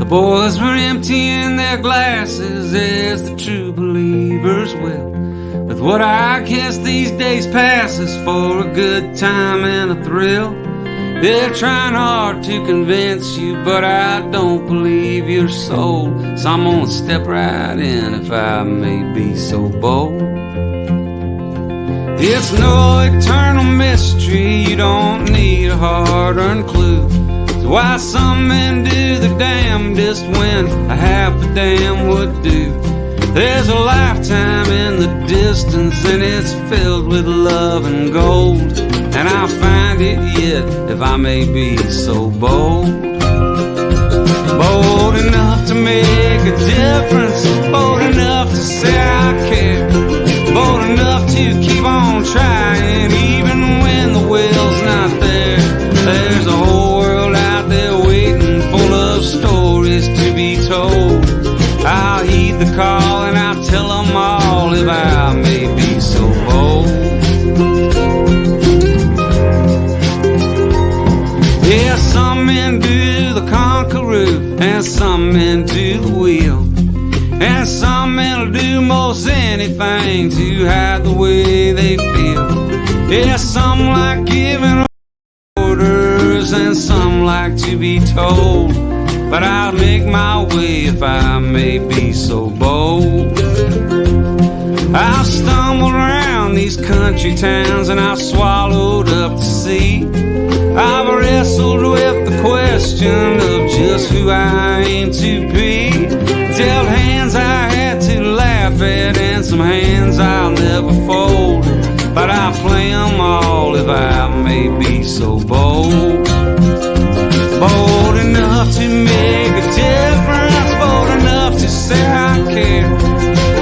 The boys were emptying their glasses as the true believers will. With what I guess these days passes for a good time and a thrill. They're trying hard to convince you, but I don't believe you're sold. So I'm gonna step right in, if I may be so bold. It's no eternal mystery, you don't need a hard-earned clue. It's why some men do the damnedest when a half a damn would do. There's a lifetime in the distance, and it's filled with love and gold. And I'll find it yet, if I may be so bold. Bold enough to make a difference, bold enough to say I care, bold enough to keep on trying even when the will's not there. There's a whole world out there waiting, full of stories to be told. I'll heed the call and I'll tell them all, if I may be so bold. Yeah, some men do the conqueror, and some men do the wheel, and some men will do most anything to hide the way they feel. Yeah, some like giving orders, and some like to be told. But I'll make my way, if I may be so bold. I've stumbled around these country towns, and I've swallowed up the sea. I've wrestled with the question of just who I aim to be. Dealt hands I had to laugh at, and some hands I'll never fold. But I'll play them all, if I may be so bold. Bold enough to make a difference, bold enough to say I care,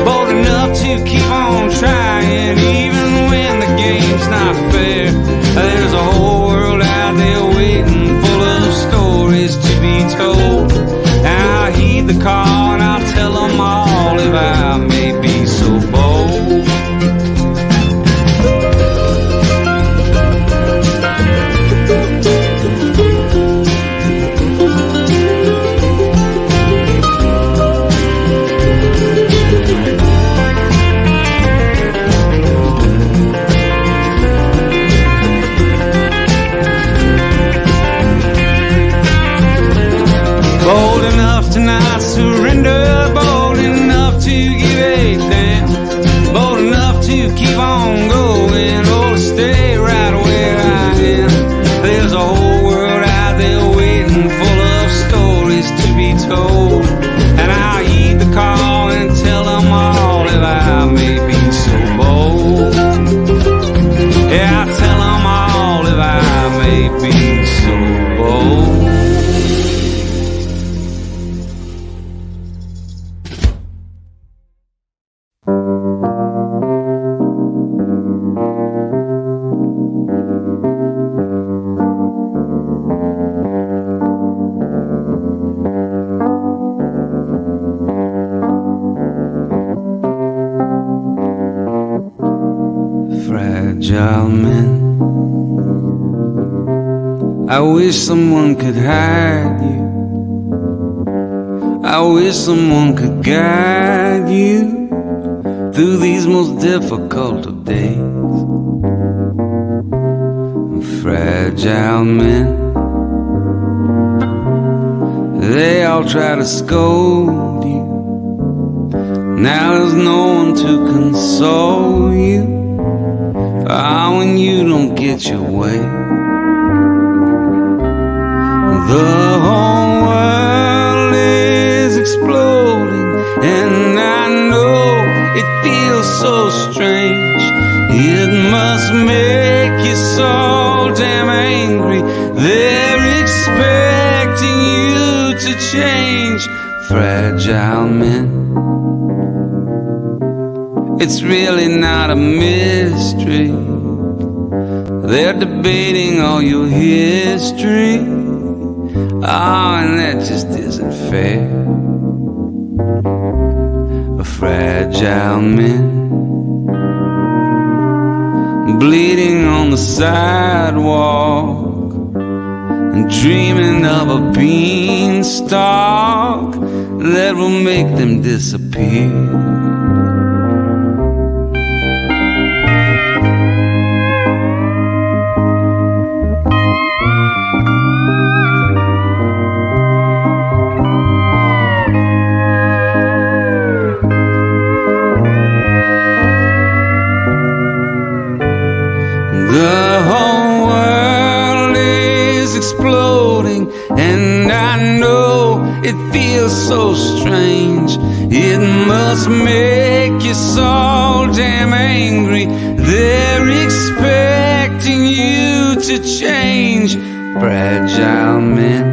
bold enough to keep on trying even when the game's not fair. There's a whole world out there waiting, full of stories to be told. And I'll heed the call and I'll tell them all, if I may be so bold. Bold enough to not surrender, bold enough to give a damn, bold enough to keep on going, or stay right where I am. There's a whole world out there waiting, full of stories to be told. And I'll heed the call and tell them all, if I may be so bold. Yeah, I'll tell them all, if I may be so bold. Fragile men, I wish someone could hide you. I wish someone could guide you through these most difficult of days. Fragile men, they all try to scold you. Now there's no one to console you. Ah, when you don't get your way. The whole world is exploding, and I know it feels so strange. It must make you so damn angry. They're expecting you to change. Fragile men, it's really not a mystery. They're debating all your history. Oh, and that just isn't fair. Fragile men, bleeding on the sidewalk, and dreaming of a bean beanstalk that will make them disappear. The whole world is exploding, and I know it feels so strange. It must make you so damn angry. They're expecting you to change. Fragile men,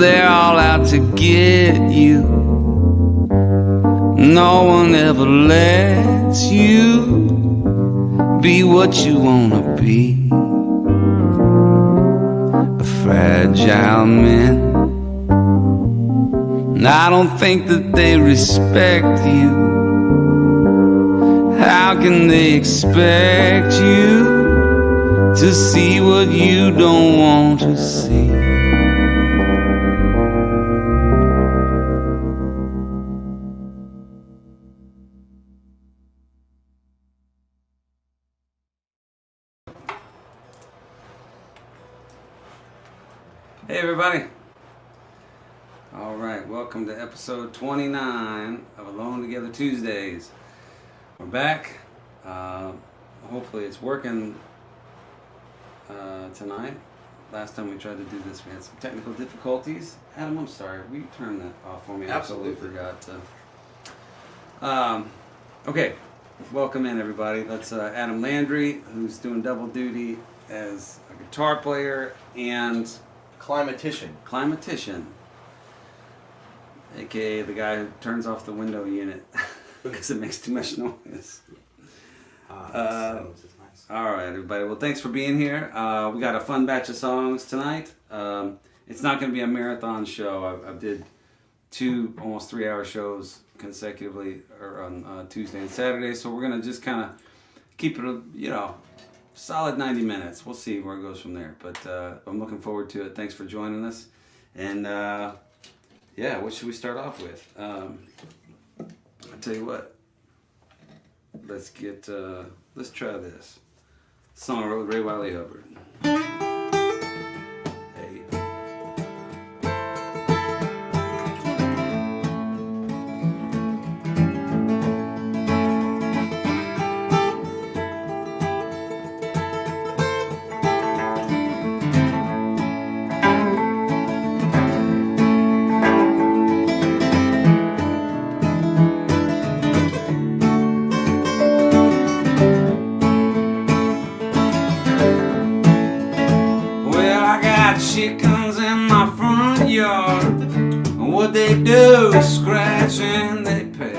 they're all out to get you. No one ever lets you be what you wanna be. A fragile man. I don't think that they respect you. How can they expect you to see what you don't want to see? Hey everybody. Alright, welcome to episode 29 of Alone Together Tuesdays. We're back. Hopefully it's working tonight. Last time we tried to do this we had some technical difficulties. Adam, I'm sorry. Will you turn that off for me? Absolutely. I forgot to. Okay, welcome in everybody. That's Adam Landry, who's doing double duty as a guitar player and climatician, aka the guy who turns off the window unit because it makes too much noise. All right, everybody. Well, thanks for being here. We got a fun batch of songs tonight. It's not going to be a marathon show. I did 2 almost 3-hour shows consecutively on Tuesday and Saturday, so we're going to just kind of keep it, solid 90 minutes. We'll see where it goes from there. But I'm looking forward to it. Thanks for joining us. And what should we start off with? I'll tell you what. Let's try this. Song I wrote with Ray Wiley Hubbard. Hey. Chickens in my front yard. What they do is scratch and they peck.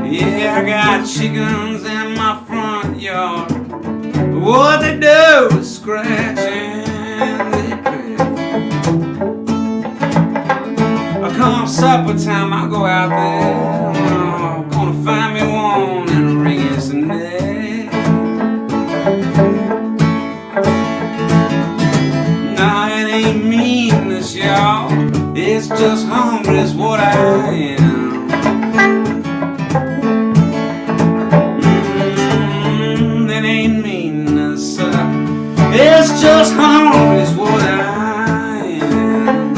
Yeah, I got chickens in my front yard. What they do is scratch and they peck. Come supper time, I go out there. I'm gonna find me one and ring his neck. Meanness, y'all. It's just hungry is what I am. That ain't meanness. It's just hungry is what I am.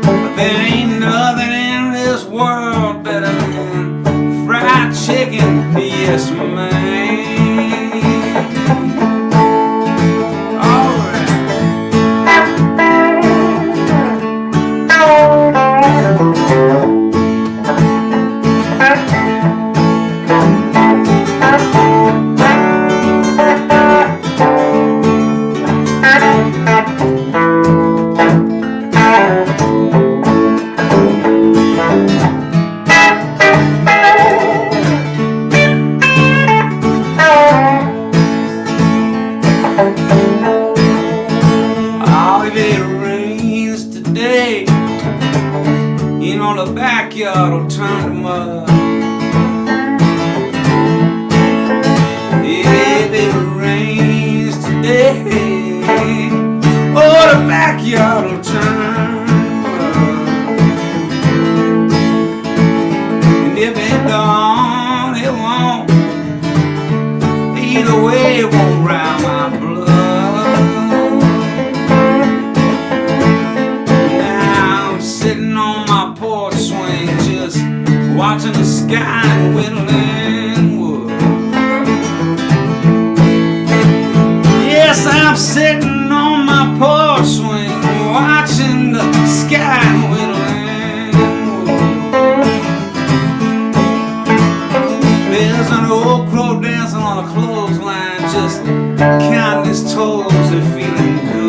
But there ain't nothing in this world better than fried chicken. Yes, man. The backyard will turn to mud. If it rains the way won't rile my blood. Now I'm sitting on my porch swing, just watching the sky and whittling wood. Yes, I'm sitting on my porch swing, watching the sky and whittling wood. There's an old crow dancing on a clothesline, just counting his toes and feeling good.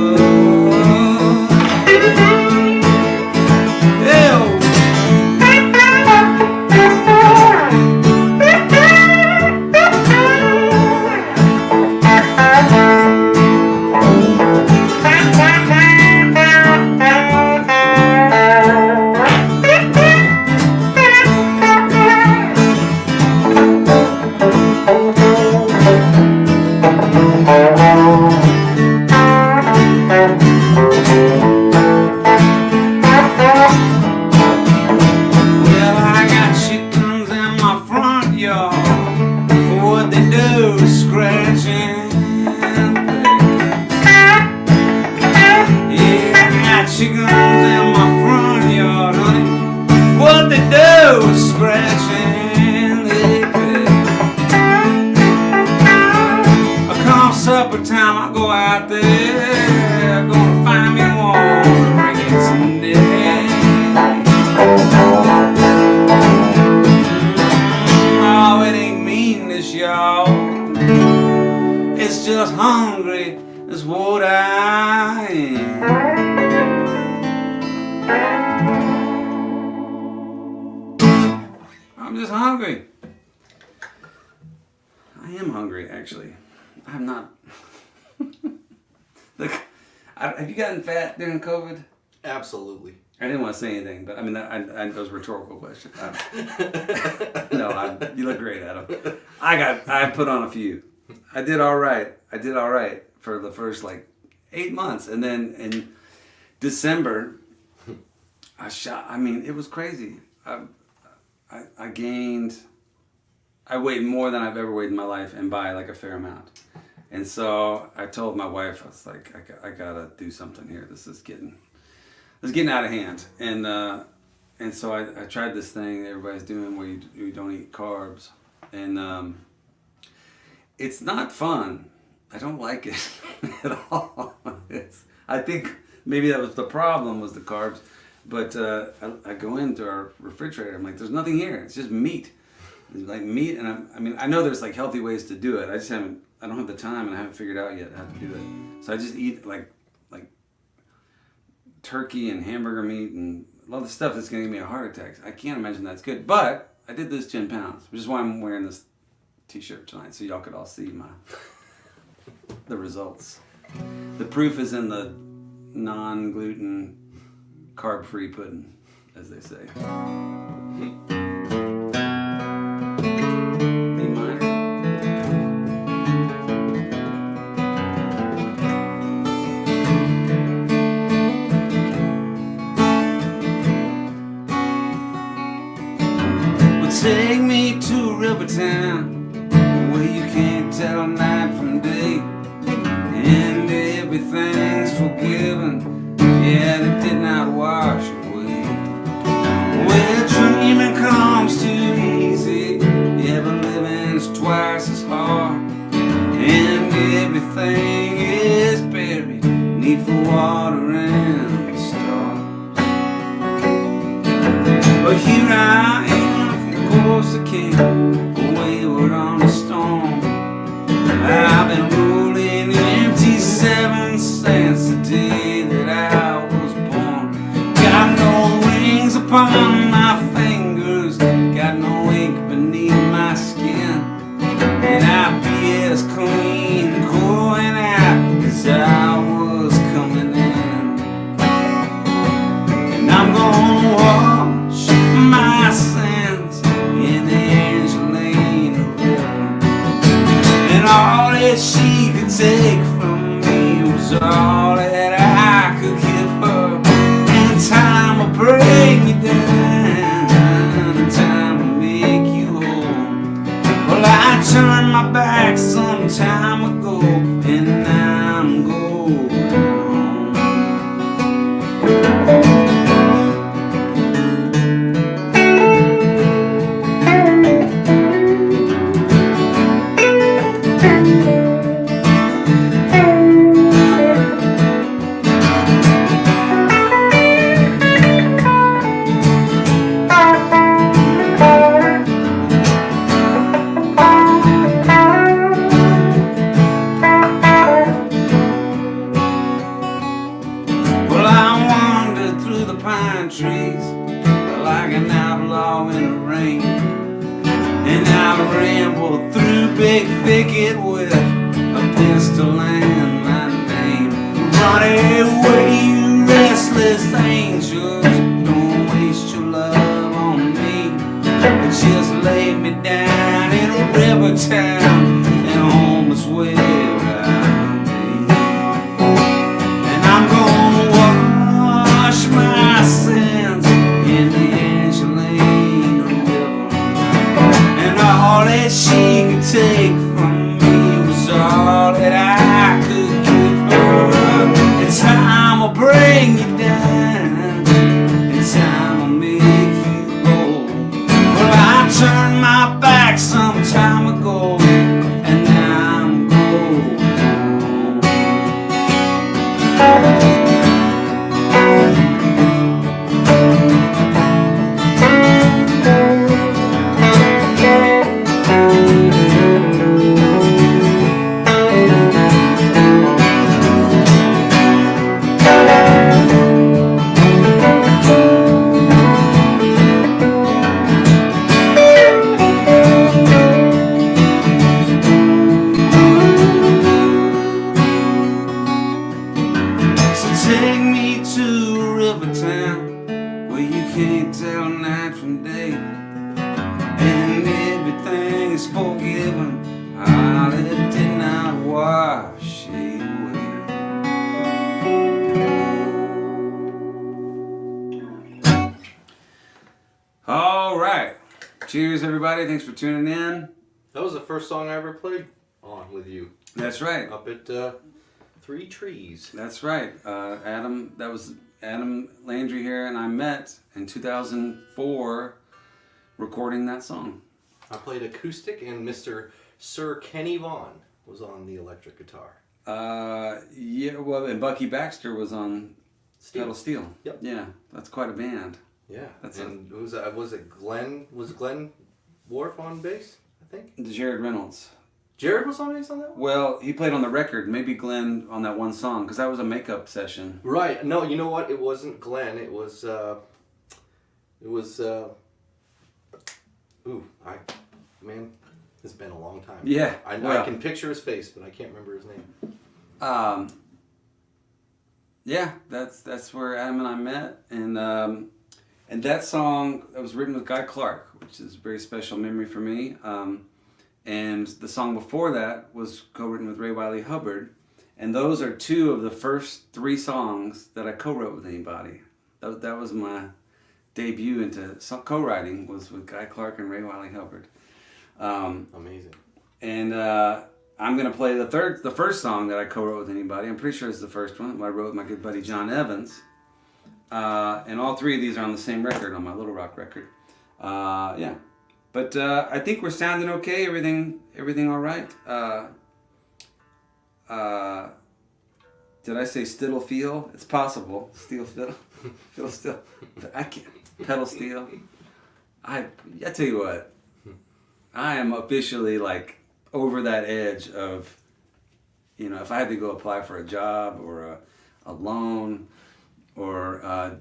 I'm just hungry. I am hungry, actually. I'm not. Look, have you gotten fat during COVID? Absolutely. I didn't want to say anything, but I mean, that was a rhetorical question. No, you look great, Adam. I put on a few. I did all right for the first 8 months, and then in December, it was crazy. I weighed more than I've ever weighed in my life, and by a fair amount. And so I told my wife, I was like, I gotta do something here. This is getting out of hand. And so I tried this thing that everybody's doing where you don't eat carbs, and it's not fun. I don't like it at all. I think maybe that was the problem, was the carbs. But I go into our refrigerator. I'm like, there's nothing here. It's just meat. It's like meat, and I know there's healthy ways to do it. I don't have the time, and I haven't figured out yet how to do it. So I just eat like turkey and hamburger meat and all the stuff that's gonna give me a heart attack. I can't imagine that's good. But I did lose 10 pounds, which is why I'm wearing this t-shirt tonight, so y'all could all see the results. The proof is in the non-gluten, carb-free pudding, as they say. B minor. Well, take me to Rivertown, where you can't tell night from day, and everything's forgiven. Yeah, it did not wash away. Where dreaming comes too easy, yeah, but living's twice as hard, and everything is buried neath the water and the stars. But here I am from Costa Rica, wayward on the storm. I've been rolling empty 7 cents a day that I was born. Got no rings upon my fingers, got no ink beneath my skin, and I'd be as clean going out as I was coming in. And I'm gonna wash my sins in the Angelina River, and all that she could take from me was all that I could give her. And time will break me down, and time will make you whole. Well, I turn my back sometimes just to land my name. Run away, you restless angels. Don't waste your love on me. But just lay me down in a Rivertown, and home is where I'll be. And I'm gonna wash my sins in the Angelina River. And all that she could take from me was all that I could give her. And time will bring you down, and time will make you go. Well, I turned my back some time ago, and now I'm going home. Take me to Rivertown, where you can't tell night from day, and everything is forgiven. All it did not wash away. All right. Cheers, everybody. Thanks for tuning in. That was the first song I ever played on with you. That's right. Up at Three Trees. That's right. That was Adam Landry here, and I met in 2004 recording that song. I played acoustic, and Mr. Sir Kenny Vaughn was on the electric guitar. Yeah, well, and Bucky Baxter was on pedal steel. Yep. Yeah, that's quite a band. Yeah. Was it Glenn? Was Glenn Worf on bass, I think? Jared Reynolds. Jared was on bass on that one? Well, he played on the record. Maybe Glenn on that one song, because that was a makeup session. Right. No, you know what? It wasn't Glenn. It was. Man, it's been a long time. Yeah. I can picture his face, but I can't remember his name. Yeah, that's where Adam and I met, and that song that was written with Guy Clark, which is a very special memory for me. And the song before that was co-written with Ray Wiley Hubbard. And those are two of the first three songs that I co-wrote with anybody. That was my debut into co-writing, was with Guy Clark and Ray Wiley Hubbard. Amazing. And I'm going to play the first song that I co-wrote with anybody. I'm pretty sure it's the first one. I wrote with my good buddy John Evans. And all three of these are on the same record, on my Little Rock record. Yeah. But I think we're sounding okay. Everything all right. Did I say still feel? It's possible. Steel fiddle, fiddle still. I can't. Pedal steel. I tell you what. I am officially like over that edge of, if I had to go apply for a job or a loan or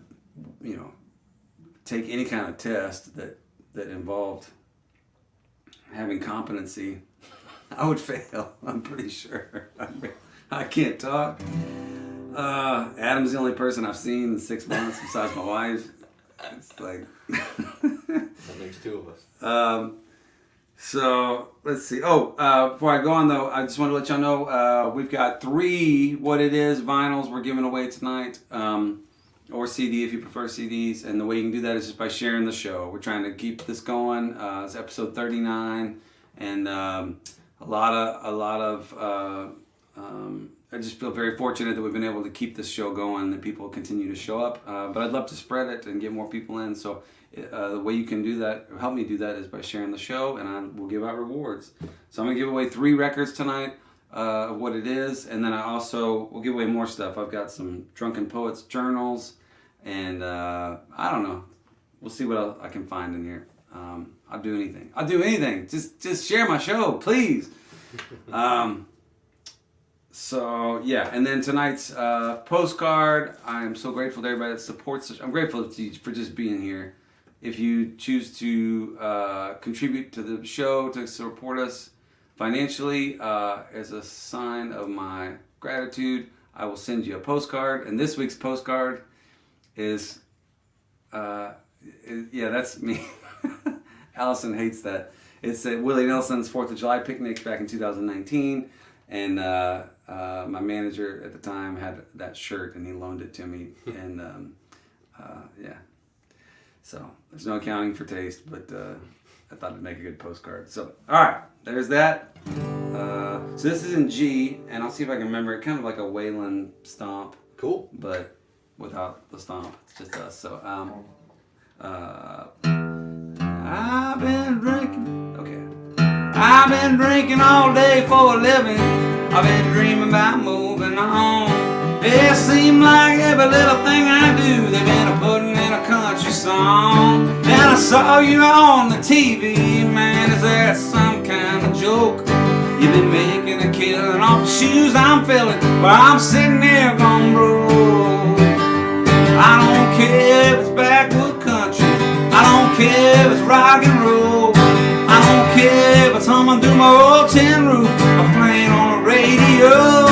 take any kind of test that involved having competency, I would fail. I'm pretty sure. I can't talk. Adam's the only person I've seen in 6 months besides my wife. It's like that makes two of us. So let's see. Before I go on though, I just want to let y'all know we've got 3 What It Is vinyls we're giving away tonight. Or CD if you prefer CDs, and the way you can do that is just by sharing the show. We're trying to keep this going. It's episode 39, and a lot of I just feel very fortunate that we've been able to keep this show going, that people continue to show up. But I'd love to spread it and get more people in. So the way you can do that, or help me do that, is by sharing the show, and I will give out rewards. So I'm gonna give away 3 records tonight. Of What It Is, and then I also will give away more stuff. I've got some Drunken Poets journals, and I don't know. We'll see what else I can find in here. I'll do anything. Just share my show, please. So yeah, and then tonight's postcard. I'm so grateful to everybody that supports us. I'm grateful to you for just being here. If you choose to contribute to the show to support us, financially, as a sign of my gratitude, I will send you a postcard. And this week's postcard is, yeah, that's me. Allison hates that. It's at Willie Nelson's 4th of July picnic back in 2019. And my manager at the time had that shirt and he loaned it to me. And yeah. So there's no accounting for taste, but I thought it'd make a good postcard. So, all right, there's that. So this is in G, and I'll see if I can remember it. Kind of like a Waylon stomp. Cool. But without the stomp. It's just us. So, I've been drinking. Okay. I've been drinking all day for a living. I've been dreaming about moving on. It seems like every little thing I do, they've been putting in a country song. Then I saw you on the TV, man, is that some kind of joke? You've been making a killing off the shoes I'm filling, but I'm sitting there gone broke. I don't care if it's backwood country, I don't care if it's rock and roll, I don't care if it's humming through my old tin roof or playing on the radio.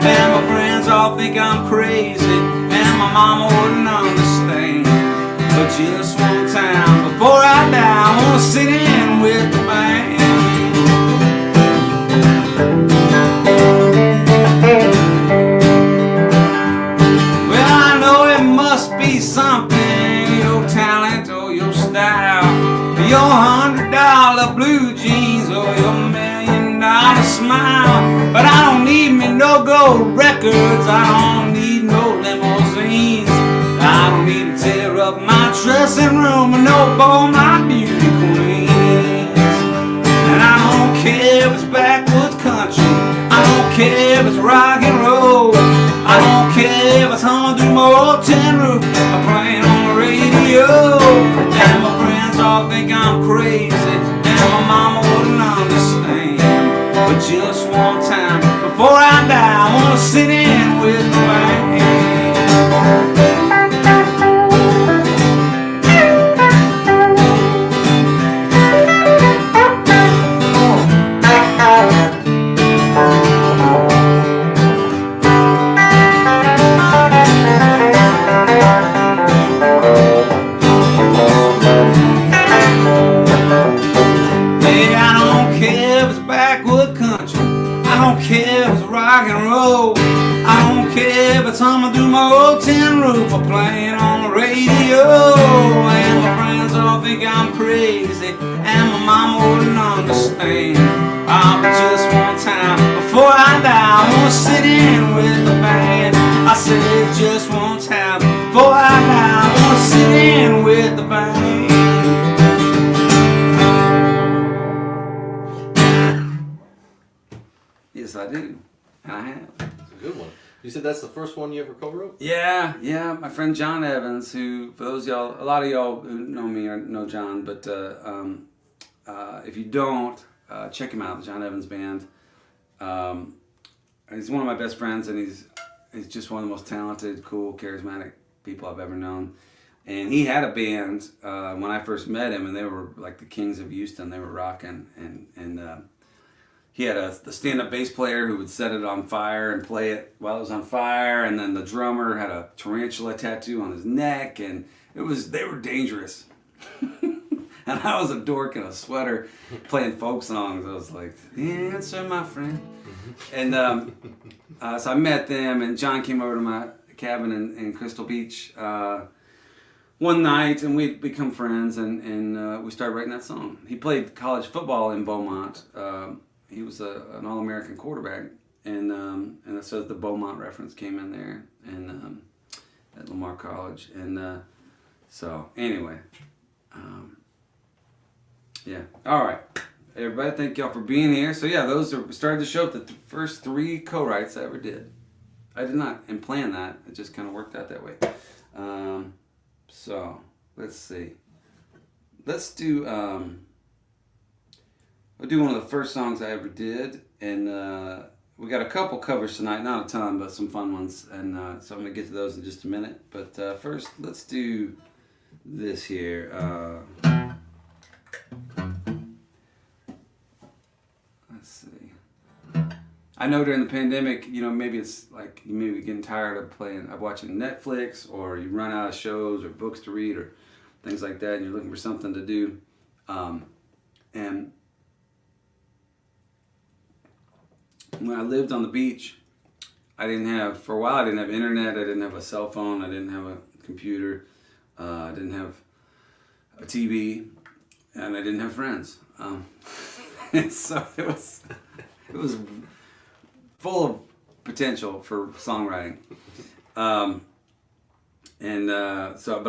And my friends all think I'm crazy, and my mama wouldn't understand. But just one time before I die, I wanna sit in with the band. Well, I know it must be something, your talent or your style, your $100 blue jeans or your $1 million smile. But I don't need me no gold records, I don't need no limousines, I don't need to tear up my dressing room and no ball my beauty queens. And I don't care if it's backwoods country, I don't care if it's rock and roll, I don't care if it's humming through my old tin roof or playing on the radio. And my friends all think I'm crazy, and my mama wouldn't understand. But just one time before I die, I wanna sit in with the band. Rock and roll, I don't care if it's humming through my old tin roof or playing on the radio. And my friends all think I'm crazy, and my mama wouldn't understand. But just one time before I die, I wanna sit in with the band. I said just one time before I die, I wanna sit in with the band. Yes, I do. I have. It's a good one. You said that's the first one you ever co-wrote? Yeah. My friend John Evans, who, for those of y'all, a lot of y'all who know me or know John, but if you don't, check him out, the John Evans Band. He's one of my best friends, and he's just one of the most talented, cool, charismatic people I've ever known. And he had a band when I first met him, and they were like the Kings of Houston. They were rocking, and he had the stand-up bass player who would set it on fire and play it while it was on fire, and then the drummer had a tarantula tattoo on his neck, and they were dangerous. And I was a dork in a sweater playing folk songs. I was like, answer my friend. And so I met them, and John came over to my cabin in Crystal Beach one night, and we'd become friends, and we started writing that song. He played college football in Beaumont. He was an All-American quarterback, and so the Beaumont reference came in there, and at Lamar College, and so anyway, yeah. All right, everybody, thank y'all for being here. So yeah, those started the show with the first 3 co-writes I ever did. I did not plan that; it just kind of worked out that way. So let's see. Let's do. We'll do one of the first songs I ever did, and we got a couple covers tonight, not a ton, but some fun ones, and so I'm going to get to those in just a minute. But first, let's do this here. Let's see. I know during the pandemic, maybe it's like you maybe getting tired of watching Netflix, or you run out of shows or books to read or things like that, and you're looking for something to do. And when I lived on the beach, for a while I didn't have internet, I didn't have a cell phone, I didn't have a computer, I didn't have a TV, and I didn't have friends. And so it was full of potential for songwriting. But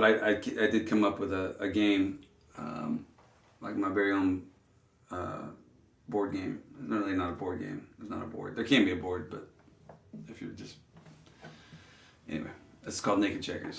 I did come up with a game, like my very own board game. No, really not a board game. It's not a board. There can be a board, but if you're just... Anyway, it's called Naked Checkers.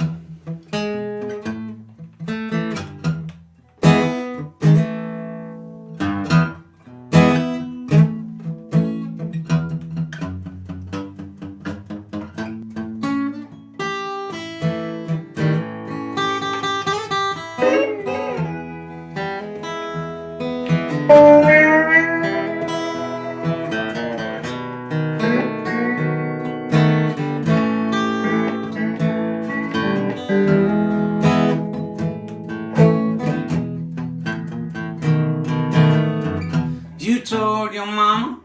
You told your mama,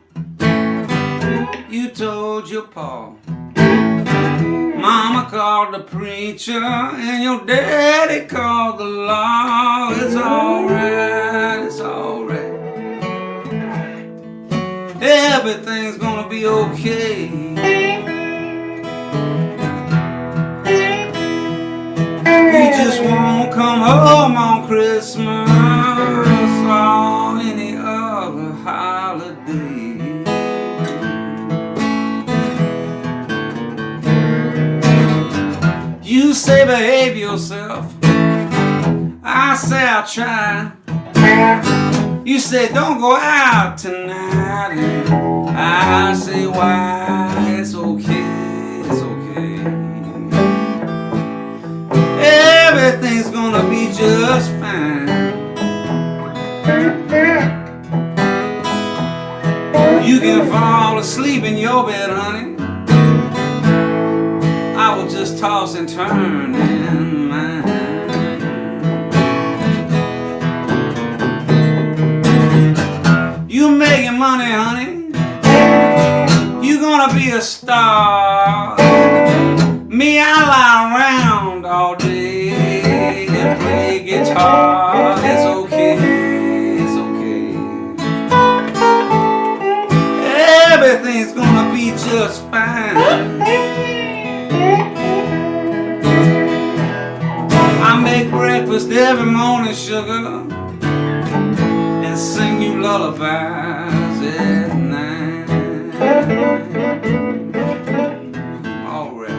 you told your pa. Mama called the preacher and your daddy called the law. It's alright, it's alright. Everything's gonna be okay. We just won't come home on Christmas or any other holiday. You say behave yourself, I say I'll try. You say don't go out tonight, and I say why? It's okay, it's okay. Everything's gonna be just fine. You can fall asleep in your bed, honey. I will just toss and turn in mine. You making money, honey. You gonna be a star. Me, I lie around all day and play guitar. It's okay, it's okay. Everything's gonna be just fine. I make breakfast every morning, sugar, and sing you lullabies at night. All right.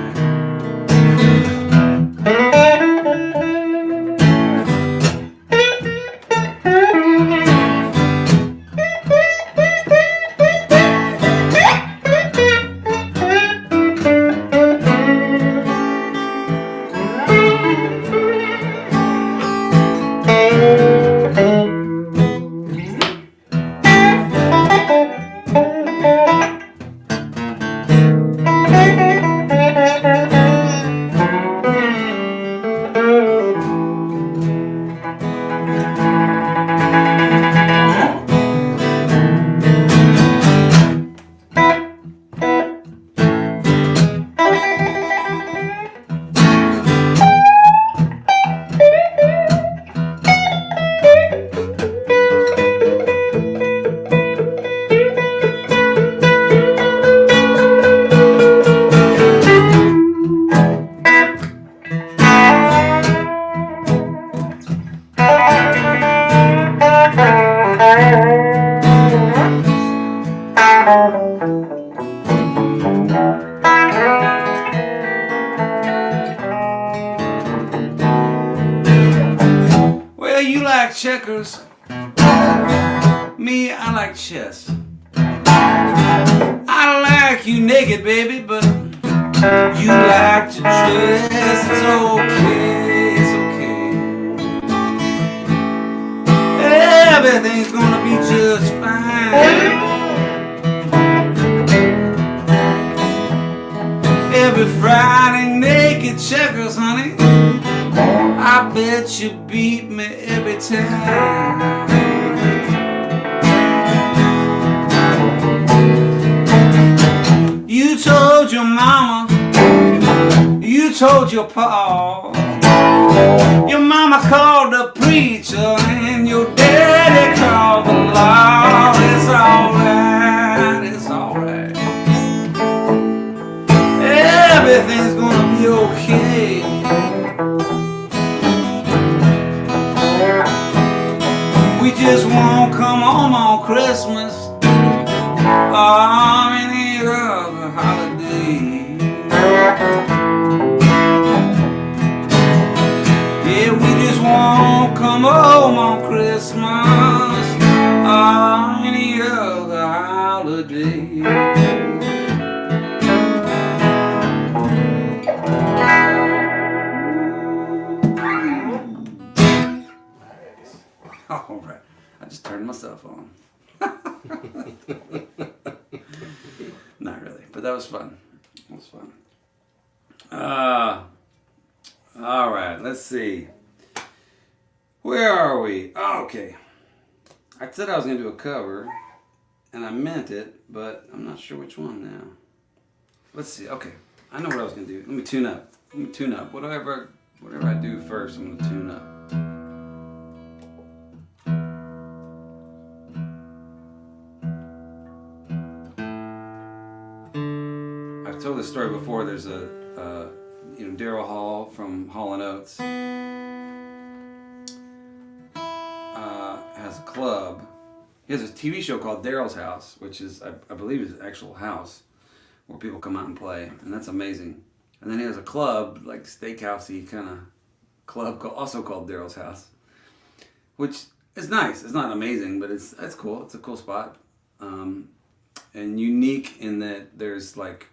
Well, you like checkers. Me, I like chess. I like you naked, baby, but you like to dress. It's okay, it's okay. Everything's gonna be just fine. every Friday, naked checkers, honey. I bet you beat me every time. You told your mama, you told your pa, your mama called the preacher, and your daddy called the law. It's alright, it's alright. Everything's gonna be okay. We just won't come home on Christmas or any other holiday. Yeah, we just won't come home on Christmas or any other holiday. All right, I just turned myself on. Not really, but that was fun. That was fun. All right, let's see. Where are we? Oh, okay. I said I was going to do a cover, and I meant it, but I'm not sure which one now. Let's see. Okay, I know what I was going to do. Let me tune up. Whatever I do first, I'm going to tune up. I've told this story before. There's Daryl Hall from Hall & Oates has a club. He has a TV show called Daryl's House, which is, I believe, his actual house where people come out and play, and that's amazing. And then he has a club, like steakhousey kind of club, also called Daryl's House, which is nice. It's not amazing, but it's cool. It's a cool spot, and unique in that there's like.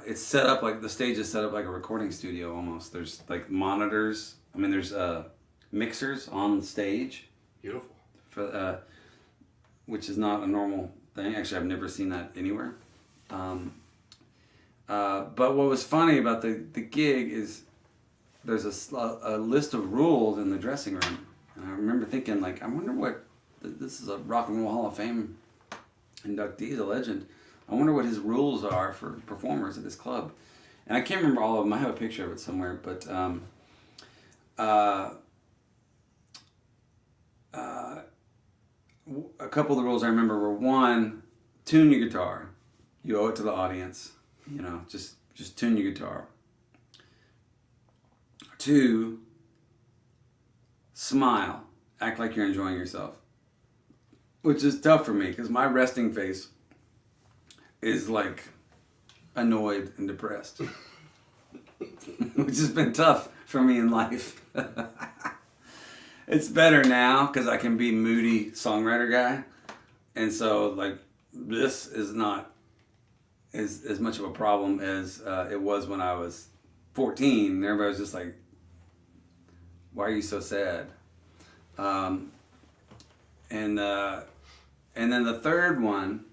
It's set up like the stage is set up like a recording studio almost. There's like monitors. I mean, there's mixers on the stage. Beautiful. Which is not a normal thing. Actually, I've never seen that anywhere. But what was funny about the gig is there's a list of rules in the dressing room. And I remember thinking, like, I wonder what, this is a Rock and Roll Hall of Fame inductee, he's a legend. I wonder what his rules are for performers at this club. And I can't remember all of them. I have a picture of it somewhere. But a couple of the rules I remember were, one, tune your guitar. You owe it to the audience. You know, just tune your guitar. Two, smile. Act like you're enjoying yourself. Which is tough for me because my resting face is like annoyed and depressed. Which has been tough for me in life. It's better now because I can be moody songwriter guy. And so like this is not as much of a problem as it was when I was 14. And everybody was just like, why are you so sad? And then the third one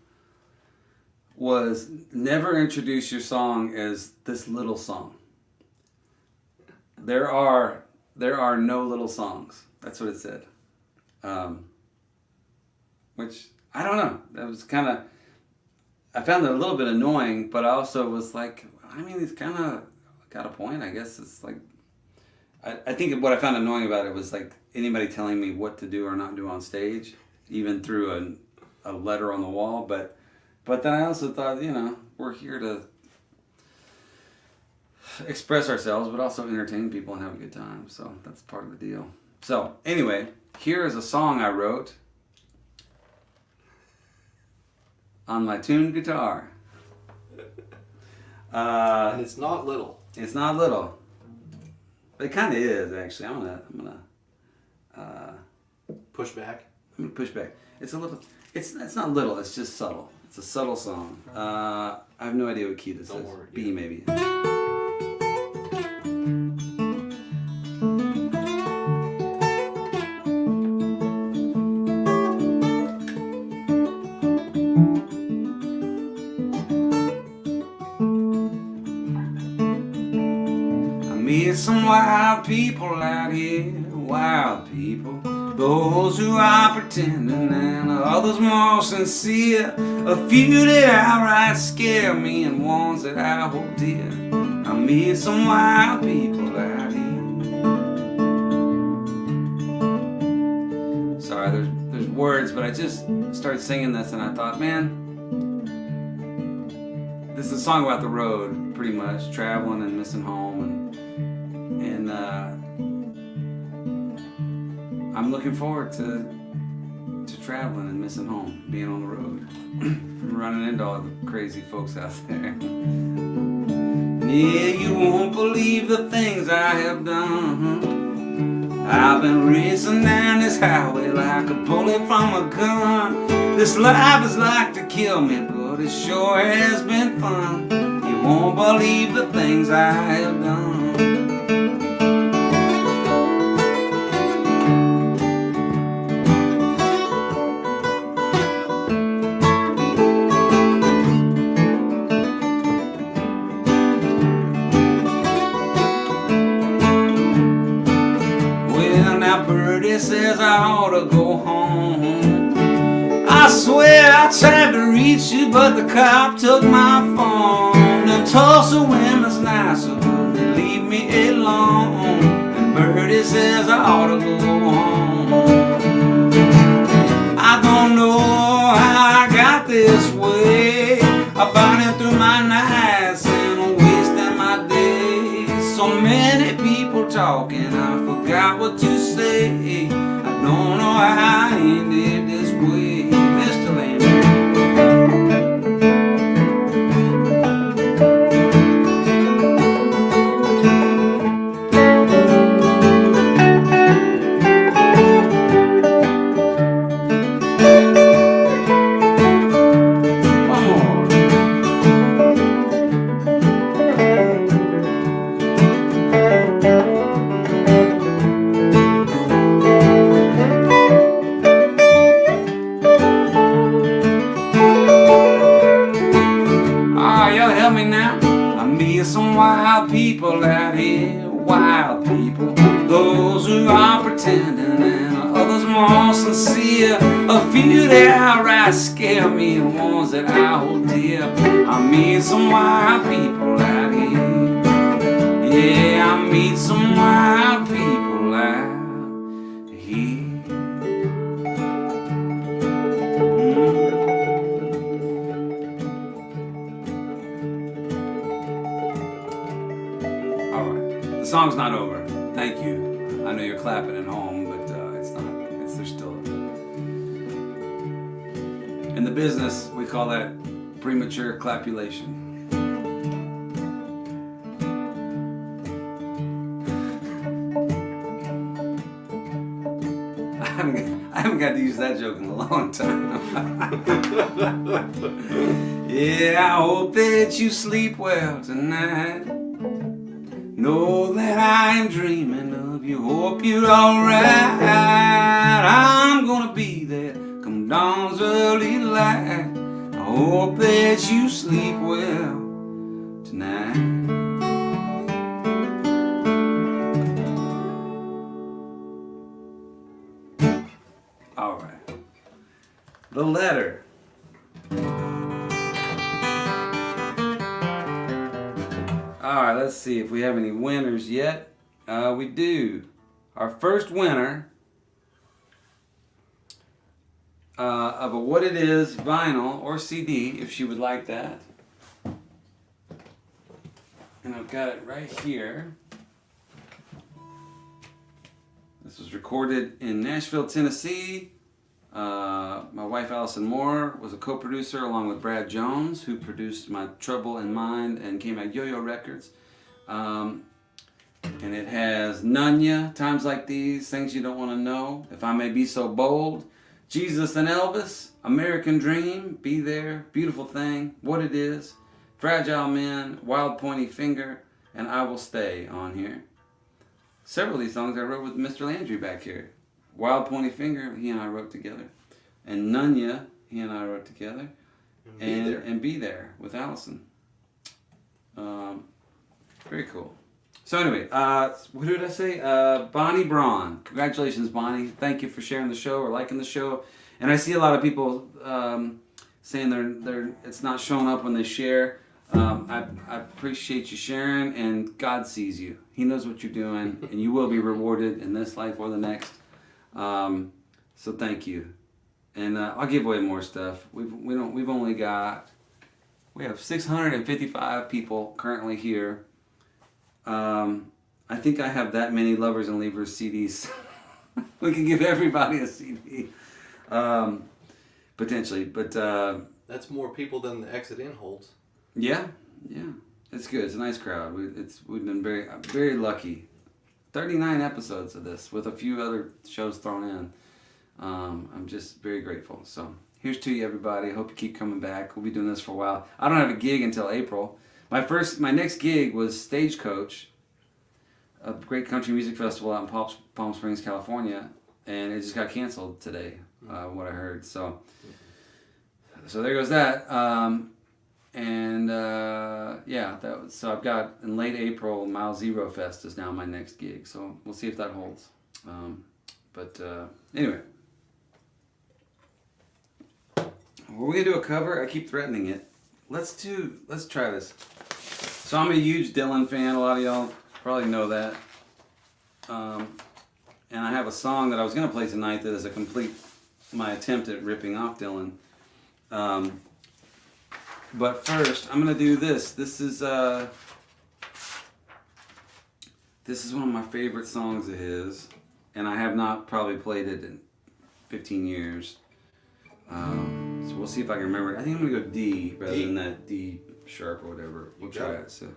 was never introduce your song as this little song. There are no little songs. That's what it said. Which, I don't know. That was kind of, I found it a little bit annoying, but I also was like, I mean, it's kind of got a point. I guess it's like, I think what I found annoying about it was like anybody telling me what to do or not do on stage, even through a letter on the wall. But then I also thought, you know, we're here to express ourselves, but also entertain people and have a good time. So that's part of the deal. So anyway, here is a song I wrote on my tuned guitar. And it's not little. It's not little. But it kind of is, actually. I'm gonna push back. I'm gonna push back. It's a little. It's not little. It's just subtle. It's a subtle song. I have no idea what key this is. Worry, B maybe. meet some wild people out here, wild people. Those who are pretending and others more sincere. A few that outright scare me and ones that I hold dear. I meet some wild people out here. Sorry, there's words, but I just started singing this and I thought, man, this is a song about the road, pretty much, traveling and missing home, and I'm looking forward to traveling and missing home, being on the road, running into all the crazy folks out there. Yeah, you won't believe the things I have done. I've been racing down this highway like a bullet from a gun. This life is like to kill me, but it sure has been fun. You won't believe the things I have done. Birdie says I ought to go home. I swear I tried to reach you, but the cop took my phone. Them Tulsa women's nice, so they leave me alone. And Birdie says I ought to go home. I don't know how I got this way. I'm burning through my nights and wasting my days. So many people talking, I forgot what to say. I don't know how I ended this way, Mr. Landry. Some wild people out here, wild people. Those who are pretending and others more sincere. A few that outright scare me and ones that I hold dear. I meet some wild people out here. Yeah, I meet some wild people out here. The song's not over. Thank you. I know you're clapping at home, but it's not. There's still. In the business, we call that premature clapulation. I haven't got to use that joke in a long time. Yeah, I hope that you sleep well tonight. Know that I am dreaming of you. Hope you're alright. I'm gonna be there come dawn's early light. I hope that you sleep well tonight. Alright. The letter. Alright, let's see if we have any winners yet. We do. Our first winner of a What It Is vinyl or CD, if she would like that. And I've got it right here. This was recorded in Nashville, Tennessee. My wife Allison Moore was a co-producer along with Brad Jones, who produced my Trouble in Mind and came out Yo-Yo Records. And it has Nunya, Times Like These, Things You Don't Want to Know, If I May Be So Bold, Jesus and Elvis, American Dream, Be There, Beautiful Thing, What It Is, Fragile Men, Wild Pointy Finger, and I Will Stay on here. Several of these songs I wrote with Mr. Landry back here. Wild Pointy Finger, he and I wrote together. And Nunya, he and I wrote together. And Be There with Allison. Very cool. So anyway, what did I say? Bonnie Braun. Congratulations, Bonnie. Thank you for sharing the show or liking the show. And I see a lot of people saying they're it's not showing up when they share. I appreciate you sharing, and God sees you. He knows what you're doing, and you will be rewarded in this life or the next. So thank you. And I'll give away more stuff. We have 655 people currently here. I think I have that many Lovers and Leavers CDs. We can give everybody a CD, potentially. But that's more people than the Exit In holds. Yeah, it's good. It's a nice crowd. We've been very lucky. 39 episodes of this with a few other shows thrown in. I'm just very grateful. So here's to you, everybody. I hope you keep coming back. We'll be doing this for a while. I don't have a gig until April. My next gig was Stagecoach, a great country music festival out in Palm Springs, California, and it just got canceled today. What I heard. So there goes that. So I've got in late April, Mile Zero Fest is now my next gig. So we'll see if that holds. Anyway. We're going to do a cover. I keep threatening it. Let's try this. So I'm a huge Dylan fan. A lot of y'all probably know that. And I have a song that I was going to play tonight that is my attempt at ripping off Dylan. But first, I'm going to do this. This is one of my favorite songs of his. And I have not probably played it in 15 years. So we'll see if I can remember it. I think I'm going to go D rather than that D sharp or whatever. We'll try it. So.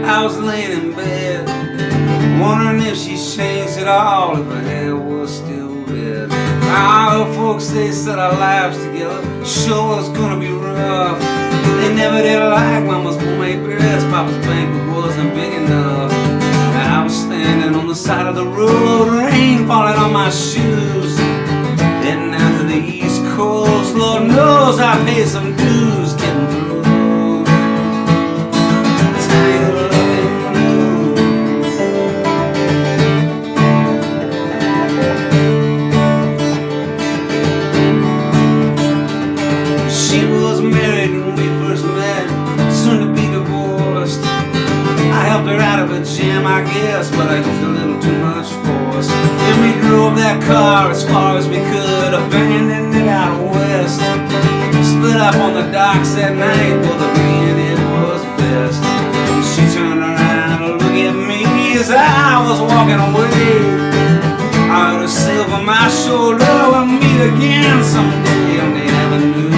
I was laying in bed, wondering if she changed at all, if her hair was still red. All the folks, they said our lives together sure was gonna be rough. They never did like Mama's homemade breast, Papa's banquet wasn't big enough. And I was standing on the side of the road, rain falling on my shoes, heading out to the East Coast. Lord knows I paid some dues getting through. I guess, but I used a little too much force. And we drove that car as far as we could, abandoning it out west. Split up on the docks that night, but the being it was best. And she turned around to look at me as I was walking away. I heard her say over my shoulder, we'll meet again someday on the avenue.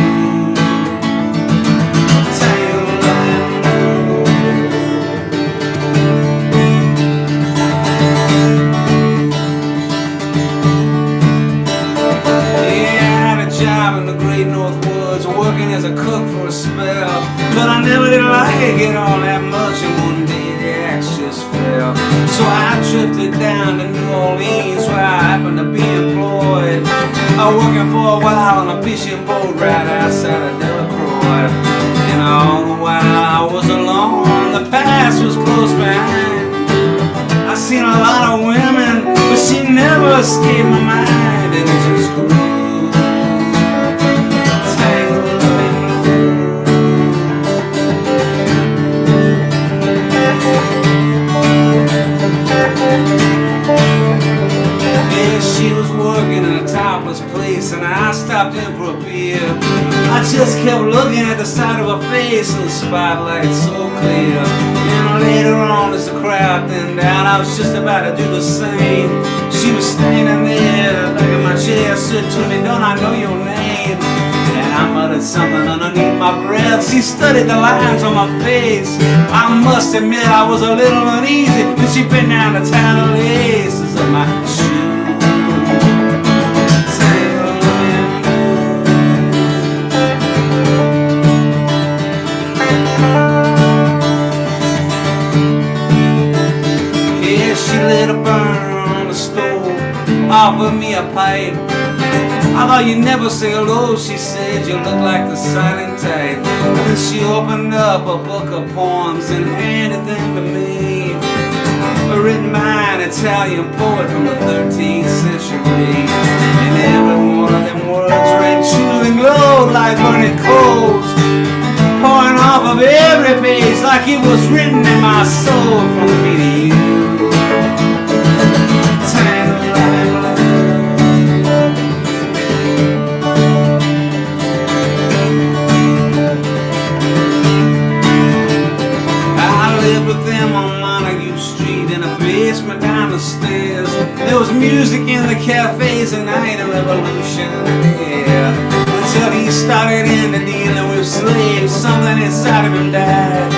In the great north woods, working as a cook for a spell, but I never did like it all that much, and one day the axe just fell. So I drifted down to New Orleans, where I happened to be employed, working for a while on a fishing boat right outside of Delacroix. And all the while I was alone, the past was close behind. I seen a lot of women, but she never escaped my mind, and it just grew. And I stopped in for a beer. I just kept looking at the side of her face, and the spotlight so clear. And later on, as the crowd thinned out, I was just about to do the same. She was standing there, back in my chair, said to me, "Don't I know your name?" And I muttered something underneath my breath. She studied the lines on my face. I must admit I was a little uneasy, and she bent down to tie the laces of my shoes. She lit a burner on the stove, offered me a pipe. I thought you'd never say hello, she said, you look like the silent type. And then she opened up a book of poems and handed them to me. Written by an Italian poet from the 13th century. And every one of them words rang true and glowed like burning coals, pouring off of every page like it was written in my soul from me to you. Down the stairs, there was music in the cafes and night a revolution there. Until he started into dealing with slaves, something inside of him died.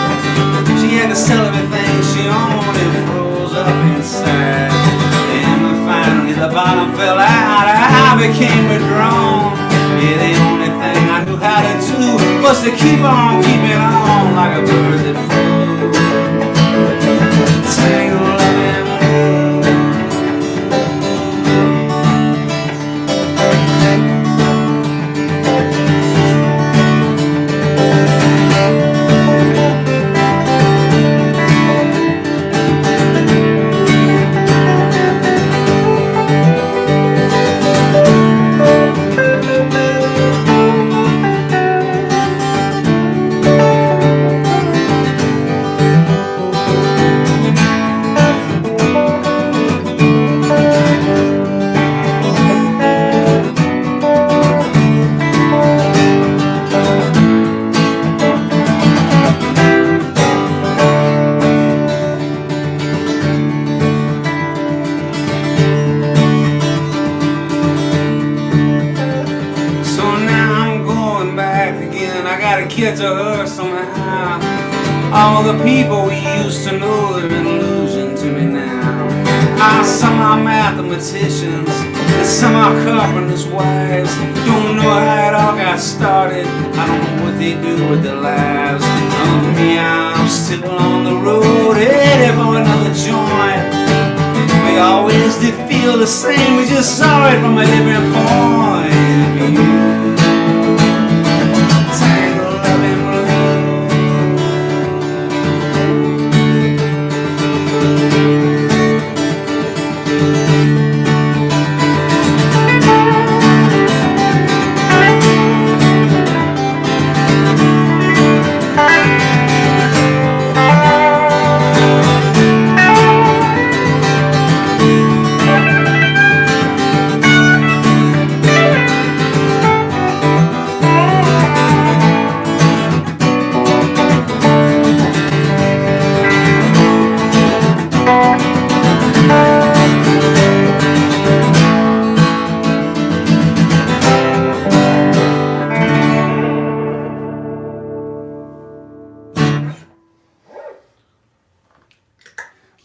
She had to sell everything she owned and froze up inside. And when finally the bottom fell out, I became withdrawn. Yeah, the only thing I knew how to do was to keep on keeping on like a bird that flew. Tangled up in get to her somehow. All the people we used to know are an illusion to me now. Some are mathematicians and some are carpenters' wives. Don't know how it all got started. I don't know what they do with their lives. Me, I'm still on the road, headed for another joint. We always did feel the same, we just saw it from a different point of view.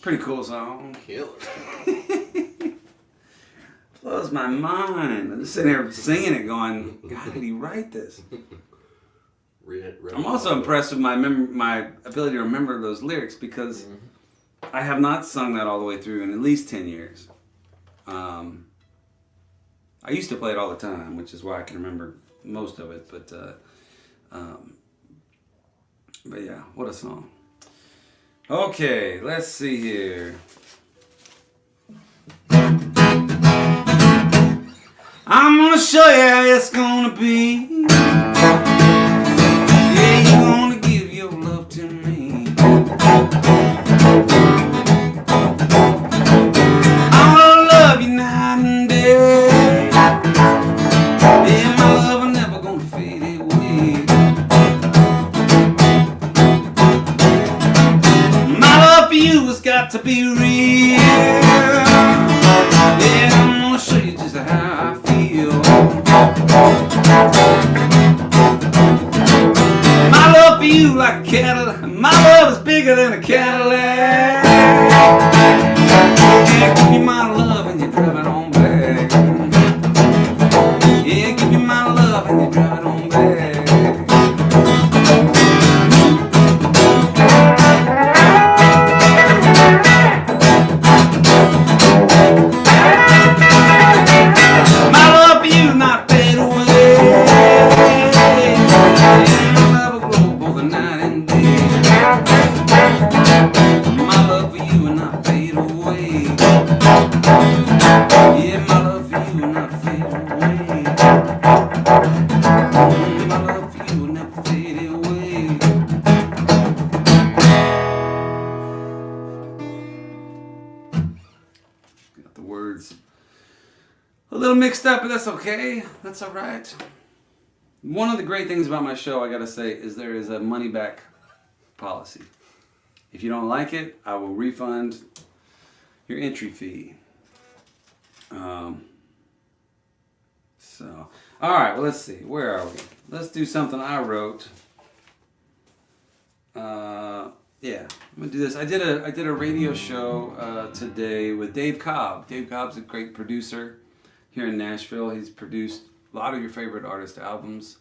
Pretty cool song. Killer. Blows my mind. I'm just sitting there singing it going, God, did he write this? I'm also impressed with my ability to remember those lyrics because I have not sung that all the way through in at least 10 years. I used to play it all the time, which is why I can remember most of it. But yeah, what a song. Okay, let's see here. I'm gonna show you how it's gonna be. Yeah, you're gonna give your love to me. I'm gonna love you night and day. Yeah, my love is never gonna fade away. My got to be real. Yeah, I'm gonna show you just how I feel. My love for you like a Cadillac. My love is bigger than a Cadillac. Yeah, give me my love and you drive it on back. Yeah, give me my love and you drive it on back. My love for you not fade away. Yeah, my love will grow both the night and day. My love for you will not fade away. Yeah, my love for you will not fade away. My love for you will never fade away. Got the words a little mixed up, but that's okay. That's all right. One of the great things about my show, I gotta say, is there is a money back policy. If you don't like it, I will refund your entry fee. All right, well, let's see. Where are we? Let's do something I wrote. Yeah, I'm gonna do this. I did a radio show today with Dave Cobb. Dave Cobb's a great producer here in Nashville. He's produced a lot of your favorite artist albums.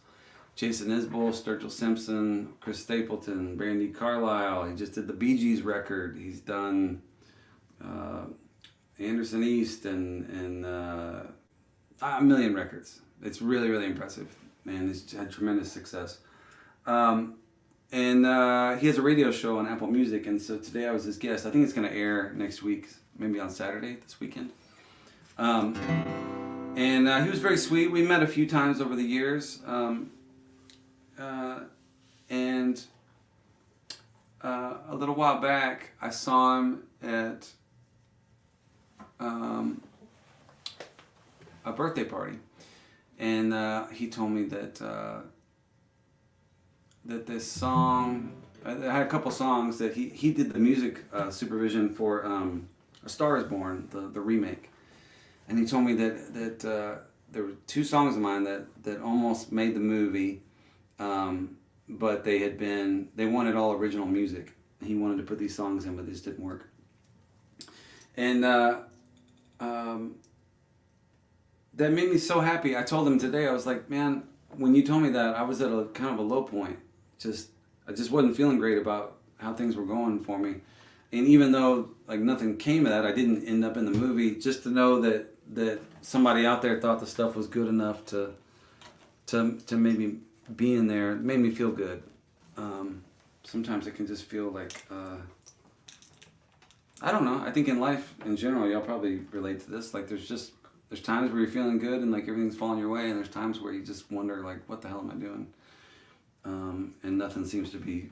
Jason Isbell, Sturgill Simpson, Chris Stapleton, Brandy Carlisle. He just did the Bee Gees record. He's done Anderson East and a million records. It's really, really impressive. Man, he's had tremendous success. And he has a radio show on Apple Music, and so today I was his guest. I think it's going to air next week, maybe on Saturday this weekend. And he was very sweet. We met a few times over the years. And a little while back, I saw him at a birthday party, and he told me that that this song, I had a couple songs that he did the music supervision for A Star Is Born, the remake, and he told me that there were two songs of mine that almost made the movie. But they wanted all original music. He wanted to put these songs in, but this didn't work. And that made me so happy. I told him today, I was like, man, when you told me that, I was at a kind of a low point. I just wasn't feeling great about how things were going for me. And even though like nothing came of that, I didn't end up in the movie, just to know that somebody out there thought the stuff was good enough to maybe be in there, made me feel good. Sometimes it can just feel like, I don't know, I think in life in general, y'all probably relate to this, like there's times where you're feeling good and like everything's falling your way, and there's times where you just wonder like, what the hell am I doing? And nothing seems to be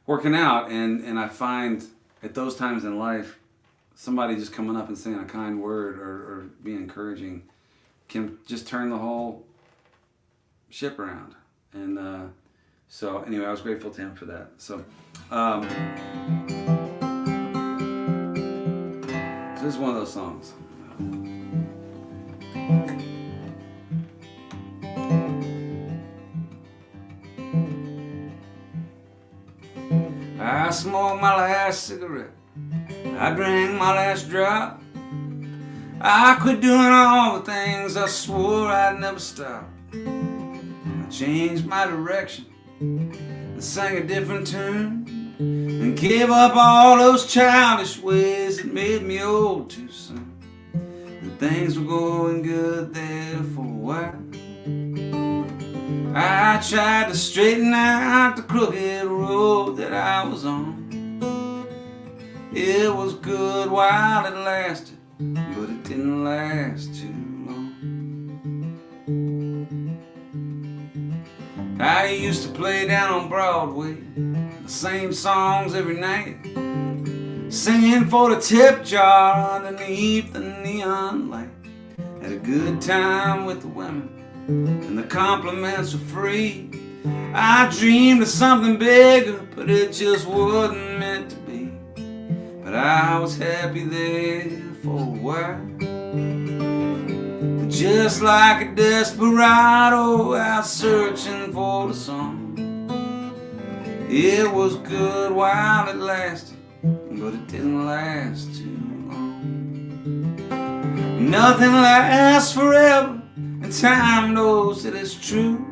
working out, and I find at those times in life, somebody just coming up and saying a kind word or being encouraging can just turn the whole ship around. And so anyway, I was grateful to him for that. So this is one of those songs. I smoked my last cigarette, I drank my last drop, I quit doing all the things I swore I'd never stop. I changed my direction and sang a different tune, and gave up all those childish ways that made me old too soon. And things were going good there for a while. I tried to straighten out the crooked road that I was on. It was good while it lasted, but it didn't last too long. I used to play down on Broadway, the same songs every night, singing for the tip jar underneath the neon light. Had a good time with the women, and the compliments were free. I dreamed of something bigger, but it just wasn't meant to be. but I was happy there for a while. Just like a desperado out searching for the sun. It was good while it lasted, but it didn't last too long. Nothing lasts forever, and time knows that it's true.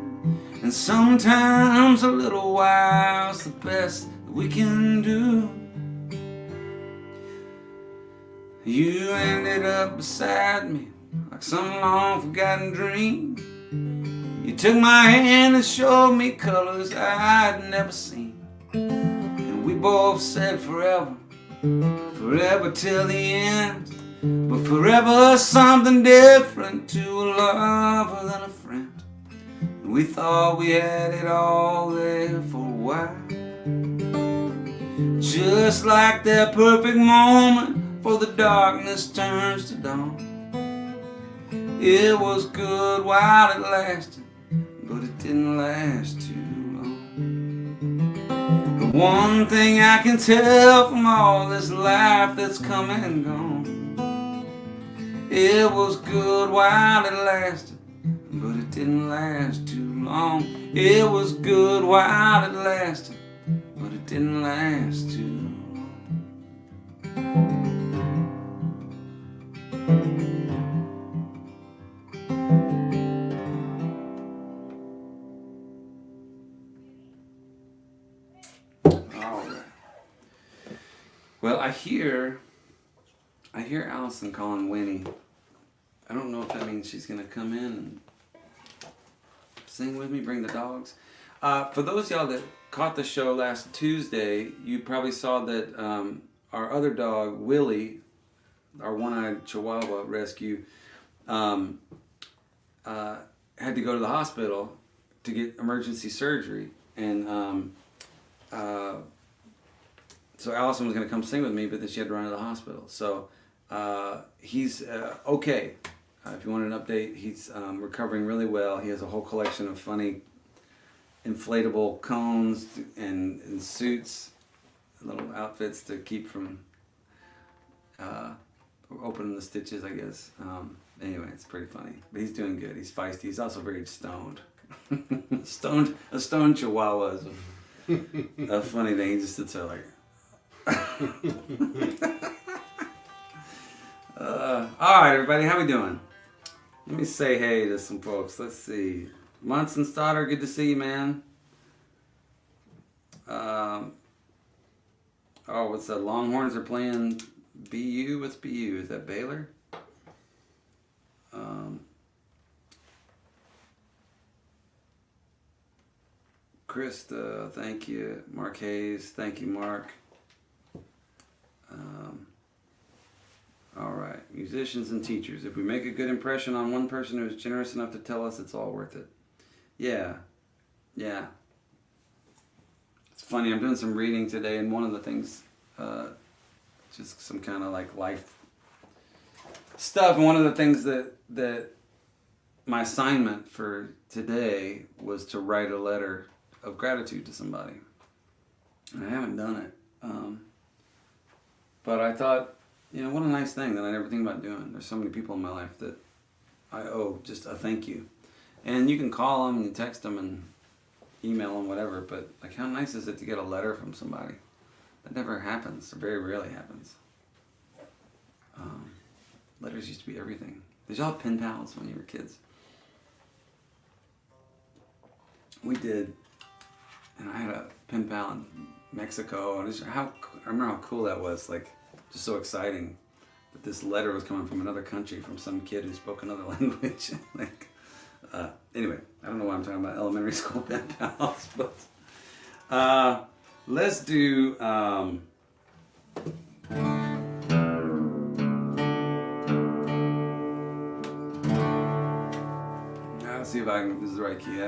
And sometimes a little while's the best that we can do. You ended up beside me like some long forgotten dream. You took my hand and showed me colors I'd never seen. And we both said forever, forever till the end. But forever something different to a lover than a friend. And we thought we had it all there for a while. Just like that perfect moment before the darkness turns to dawn. It was good while it lasted, but it didn't last too long. The one thing I can tell from all this life that's come and gone, it was good while it lasted, but it didn't last too long. It was good while it lasted, but it didn't last too long. Well, I hear Allison calling Winnie. I don't know if that means she's going to come in and sing with me, bring the dogs. For those of y'all that caught the show last Tuesday, you probably saw that our other dog, Willie, our one-eyed Chihuahua rescue, had to go to the hospital to get emergency surgery. And so Allison was going to come sing with me, but then she had to run to the hospital. So he's okay. If you want an update, he's recovering really well. He has a whole collection of funny inflatable cones and suits, little outfits to keep from opening the stitches, I guess. Anyway, it's pretty funny. But he's doing good. He's feisty. He's also very stoned. A stoned Chihuahua is a funny thing. He just sits there like... all right, everybody, how we doing? Let me say hey to some folks. Let's see. Munson Stoddard, good to see you, man. Oh, what's that? Longhorns are playing BU. What's BU? Is that Baylor? Krista, thank you. Mark Hayes, thank you, Mark. All right, musicians and teachers. If we make a good impression on one person who is generous enough to tell us, it's all worth it. Yeah. It's funny, I'm doing some reading today, and one of the things, just some kind of like life stuff, and one of the things that my assignment for today was to write a letter of gratitude to somebody. And I haven't done it. But I thought, what a nice thing that I never think about doing. There's so many people in my life that I owe just a thank you. And you can call them and text them and email them, whatever, but like how nice is it to get a letter from somebody? That never happens, or very rarely happens. Letters used to be everything. Did y'all have pen pals when you were kids? We did. And I had a pen pal in Mexico, and I remember how cool that was, like, just so exciting that this letter was coming from another country, from some kid who spoke another language. Like, anyway, I don't know why I'm talking about elementary school pen pals, but let's do, let's see if I can, this is the right key.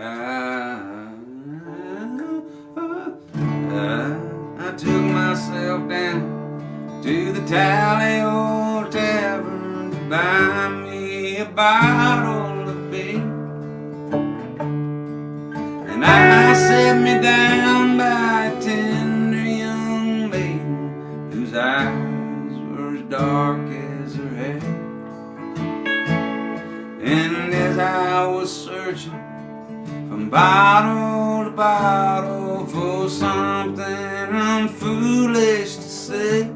I took myself down to the Tally Old Tavern to buy me a bottle of beer. And I sat me down by a tender young maiden whose eyes from bottle to bottle for something unfoolish to say.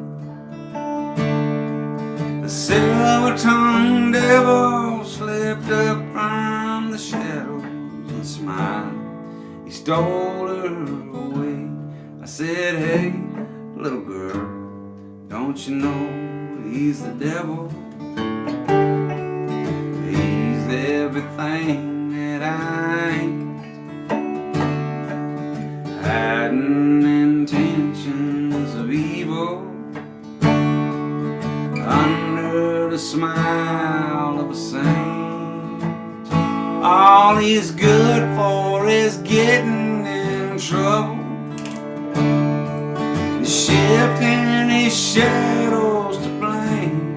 The silver-tongued devil slipped up from the shadows and smiled. He stole her away. I said, hey, little girl, don't you know he's the devil? He's everything that I ain't, hiding intentions of evil under the smile of a saint. All he's good for is getting in trouble, shifting his shadows to blame.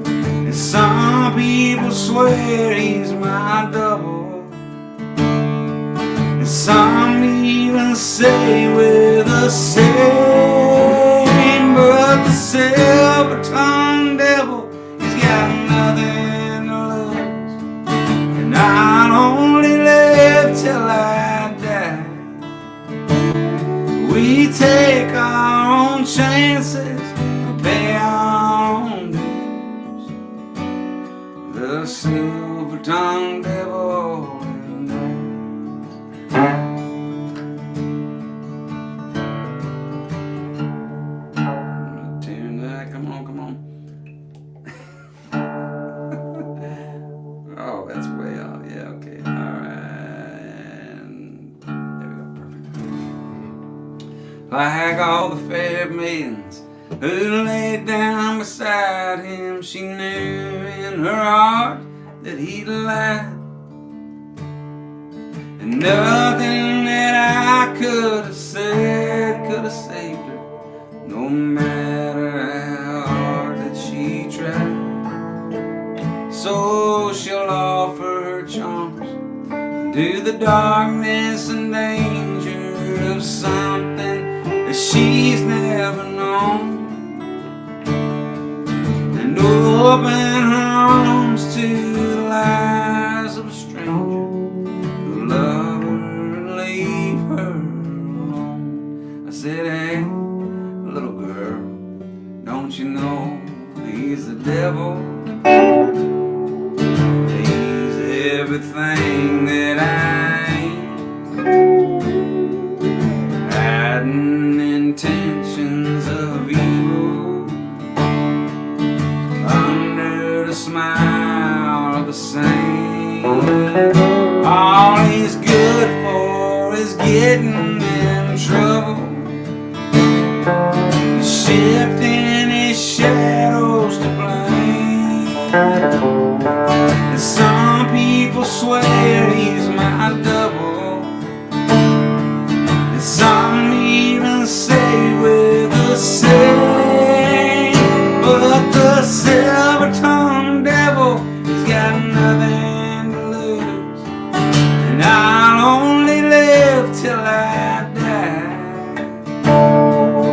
And some people swear he's my double, and some even say we're the same. But the silver-tongued devil, he's got nothing to lose, and I'll only live till I die. We take our own chances, pay our own dues. The silver-tongued devil and I. Tune that, come on, come on. Oh, that's way out. Yeah, okay, alright. There we go, perfect. Like all the fair maidens who laid down beside him, she knew in her heart that he'd lied, and nothing that I could have said could have saved her, no matter how hard that she tried. So she'll offer her charms to the darkness and danger of something that she's never known, and open her arms to the lies of a stranger who love her and leave her alone. I said, hey, little girl, don't you know he's the devil? He's everything that I ain't, hiding intentions of evil under the smile of a saint. All he's good for is getting in trouble, shifting his shadows to blame. And some people swear he's my double, and some even say we're the same. But the silver-tongued devil, he's got nothing to lose, and I'll only live till I die.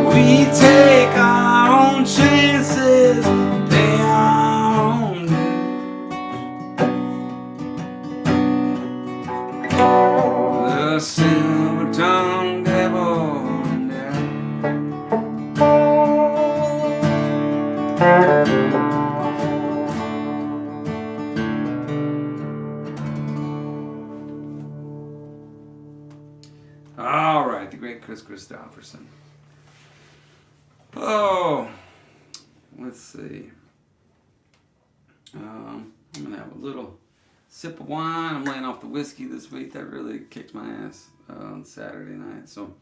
We take our own chances, pay our own dues. The silver-tongued devil and all right, the great Chris Christopherson. Oh, let's see. I'm gonna have a little sip of wine. I'm laying off the whiskey this week. That really kicked my ass on Saturday night. So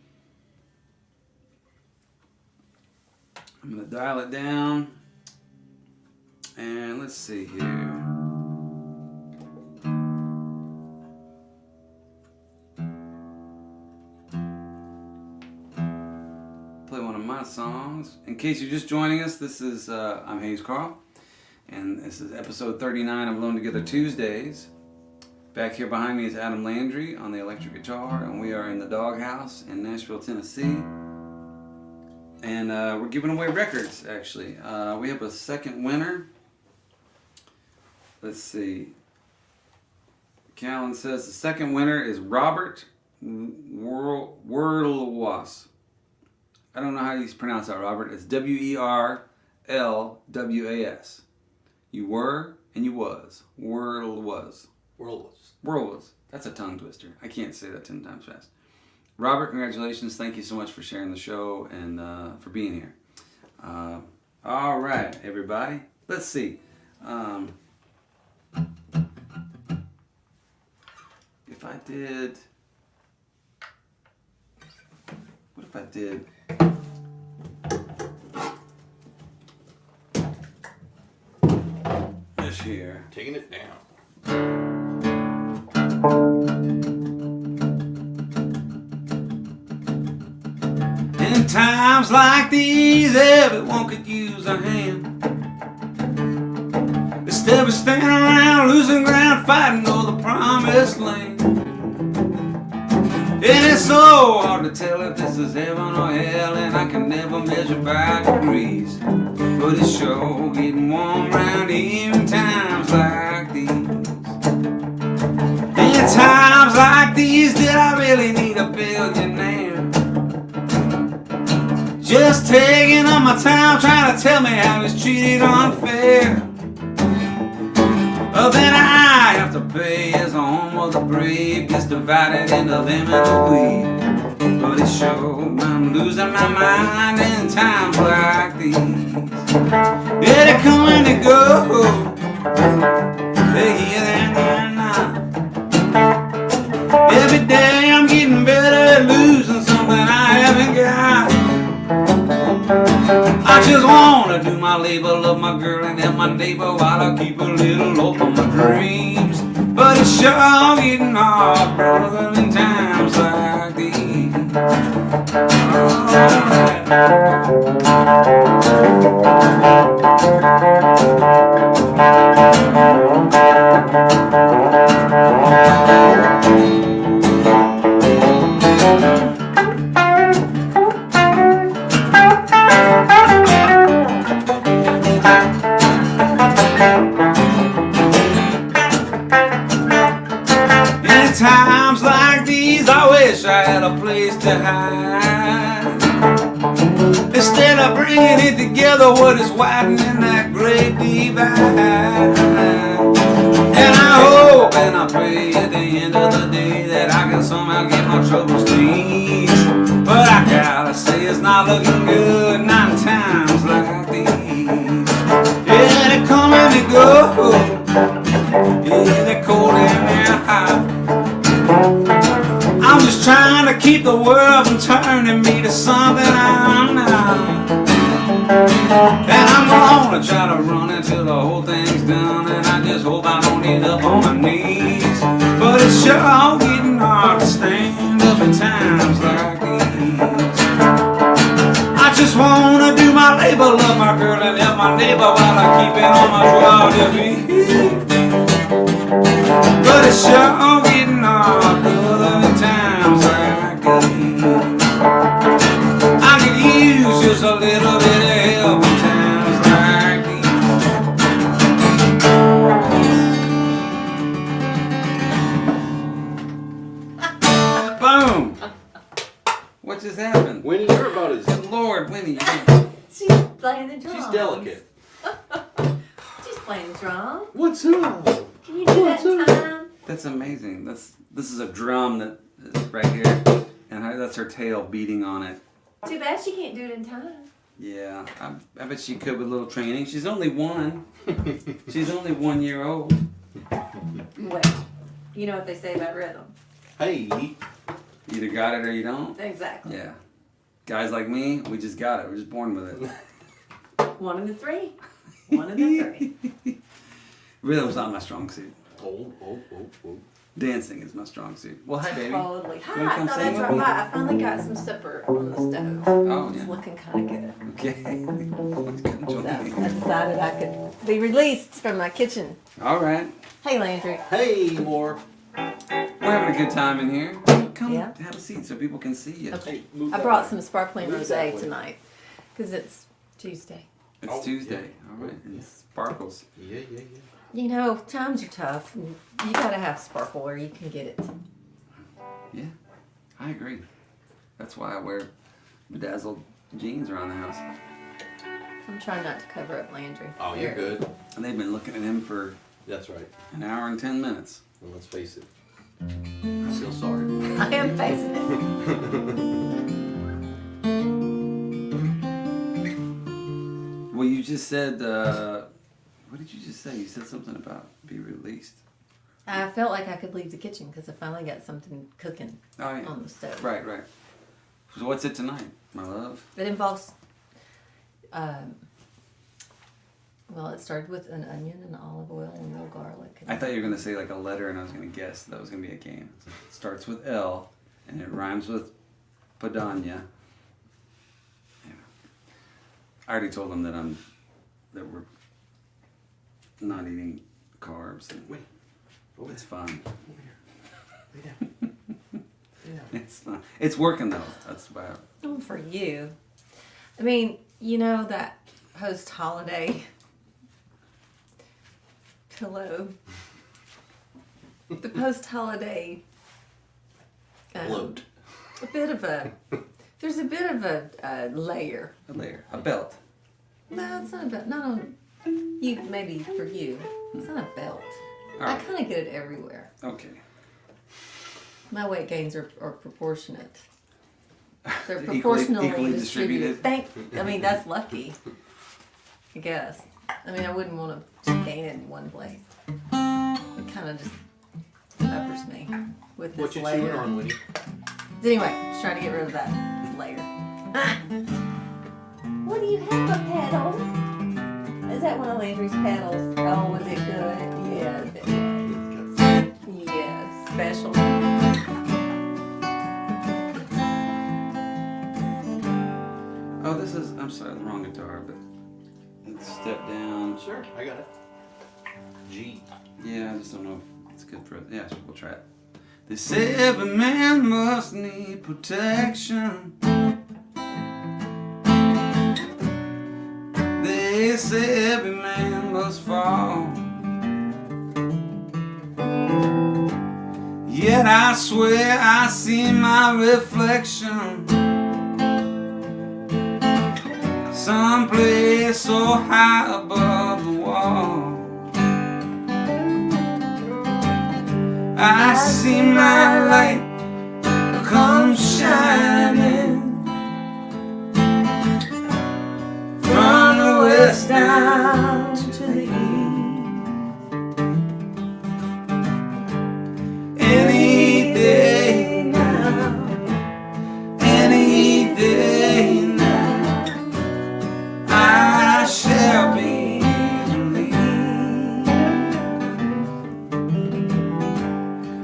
I'm gonna dial it down. And let's see here. Play one of my songs. In case you're just joining us, this is I'm Hayes Carll, and this is episode 39 of Alone Together Tuesdays. Back here behind me is Adam Landry on the electric guitar, and we are in the Doghouse in Nashville, Tennessee. And we're giving away records, actually. We have a second winner. Let's see. Callan says the second winner is Robert Werlwas. I don't know how you pronounce that, Robert. It's Werlwas. You were and you was. Werlwas. Werlwas. That's a tongue twister. I can't say that 10 times fast. Robert, congratulations. Thank you so much for sharing the show and for being here. All right, everybody. Let's see. If I did... What if I did... this here? Taking it down. In times like these, everyone could use a hand. Instead of standing around, losing ground, fighting over the promised land. And it's so hard to tell if this is heaven or hell, and I can never measure by degrees. But it's sure getting warm around here in times like these. In times like these, did I really need a billionaire? Just taking up my time trying to tell me I was treated unfair. Then I have to pay as a home of the brave gets divided into them and the we. But it sure I'm losing my mind in times like these. Yeah, they come and they go. They're here, they're there now. Every day I'm getting better at losing something I haven't got. I just wanna do my labor, love my girl and help my neighbor while I keep a little hope on my dreams. But it's sure getting hard, brother, in times like these. Times like these, I wish I had a place to hide. Instead of bringing it together, what is widening that great divide? And I hope and I pray at the end of the day that I can somehow get my troubles to ease. But I gotta say it's not looking good, not in times like these. Yeah, they come and they go. Yeah, they're cold and they're hot. I'm just trying to keep the world from turning me to something I'm not. And I'm gonna try to run until the whole thing's done, and I just hope I don't end up on my knees. But it's sure getting hard to stand up in times like these. I just wanna do my labor, love my girl and help my neighbor while I keep it on my joie de vivre. But it's sure getting hard, brother, in times like these. I could use just a little bit of help in times like these. Boom! What just happened? Winnie, you're about as... Good Lord, Winnie. She's playing the drums. She's delicate. She's playing the drum. What's up? Can you do that in time? That's amazing. This is a drum that is right here, and that's her tail beating on it. Too bad she can't do it in time. Yeah, I bet she could with a little training. She's only one. She's only 1 year old. Wait, you know what they say about rhythm. Hey. You either got it or you don't. Exactly. Yeah. Guys like me, we just got it. We're just born with it. One of the three. One of the three. Rhythm's not my strong suit. Oh. Dancing is my strong suit. Well, hi, baby. Totally. You wanna Hi, come I thought sing I'd with drop me? by. I finally got some supper on the stove. Oh, It's yeah. looking kind of good. Okay. So I decided I could be released from my kitchen. All right. Hey, Landry. Hey, more. We're having a good time in here. Come Yeah. have a seat so people can see you. Okay. Hey, move I that brought way. some sparkling Move that rosé way. tonight because it's Tuesday. It's Oh, Tuesday. yeah. All right. And it sparkles. Yeah. You know, times are tough. You gotta have sparkle where you can get it. Yeah, I agree. That's why I wear bedazzled jeans around the house. I'm trying not to cover up Landry. Oh, you're good. And they've been looking at him for That's right. an hour and 10 minutes. And let's face it. I feel sorry. I am facing it. Well, you just said, what did you just say? You said something about be released. I felt like I could leave the kitchen because I finally got something cooking Oh, yeah. on the stove. Right. So what's it tonight, my love? It involves, well, it started with an onion and olive oil and a little garlic. I thought you were going to say like a letter and I was going to guess that was going to be a game. It starts with L and it rhymes with Padania. Yeah. I already told them that we're not eating carbs. And Wait. it's fun. Over here. Lay down. Lay down. It's fun. It's working though. That's why. Oh, for you. I mean, you know that post-holiday pillow. The post-holiday Bloat. there's a bit of a layer. A layer. A belt. No, it's not a belt. Not on you. Maybe for you, it's not a belt. All I right. kind of get it everywhere. Okay. My weight gains are proportionate. They're Equally- proportionally equally distributed. I mean, that's lucky. I guess. I mean, I wouldn't want to just gain it in one place. It kind of just covers me with this What you layer. chewing on, Woody? Anyway, just trying to get rid of that layer. What do you have, a paddle? Is that one of Landry's paddles? Oh, was it good? Yes, it was. Yes, special. Oh, this is. I'm sorry, the wrong guitar, but it's step down. Sure, I got it. G. Yeah, I just don't know if it's good for it. Yeah, we'll try it. They say every man must need protection. They say every man must fall. Yet I swear I see my reflection someplace so high above the wall. I see my light come shining from the west down to the east. Any day now, any day now, I shall be relieved.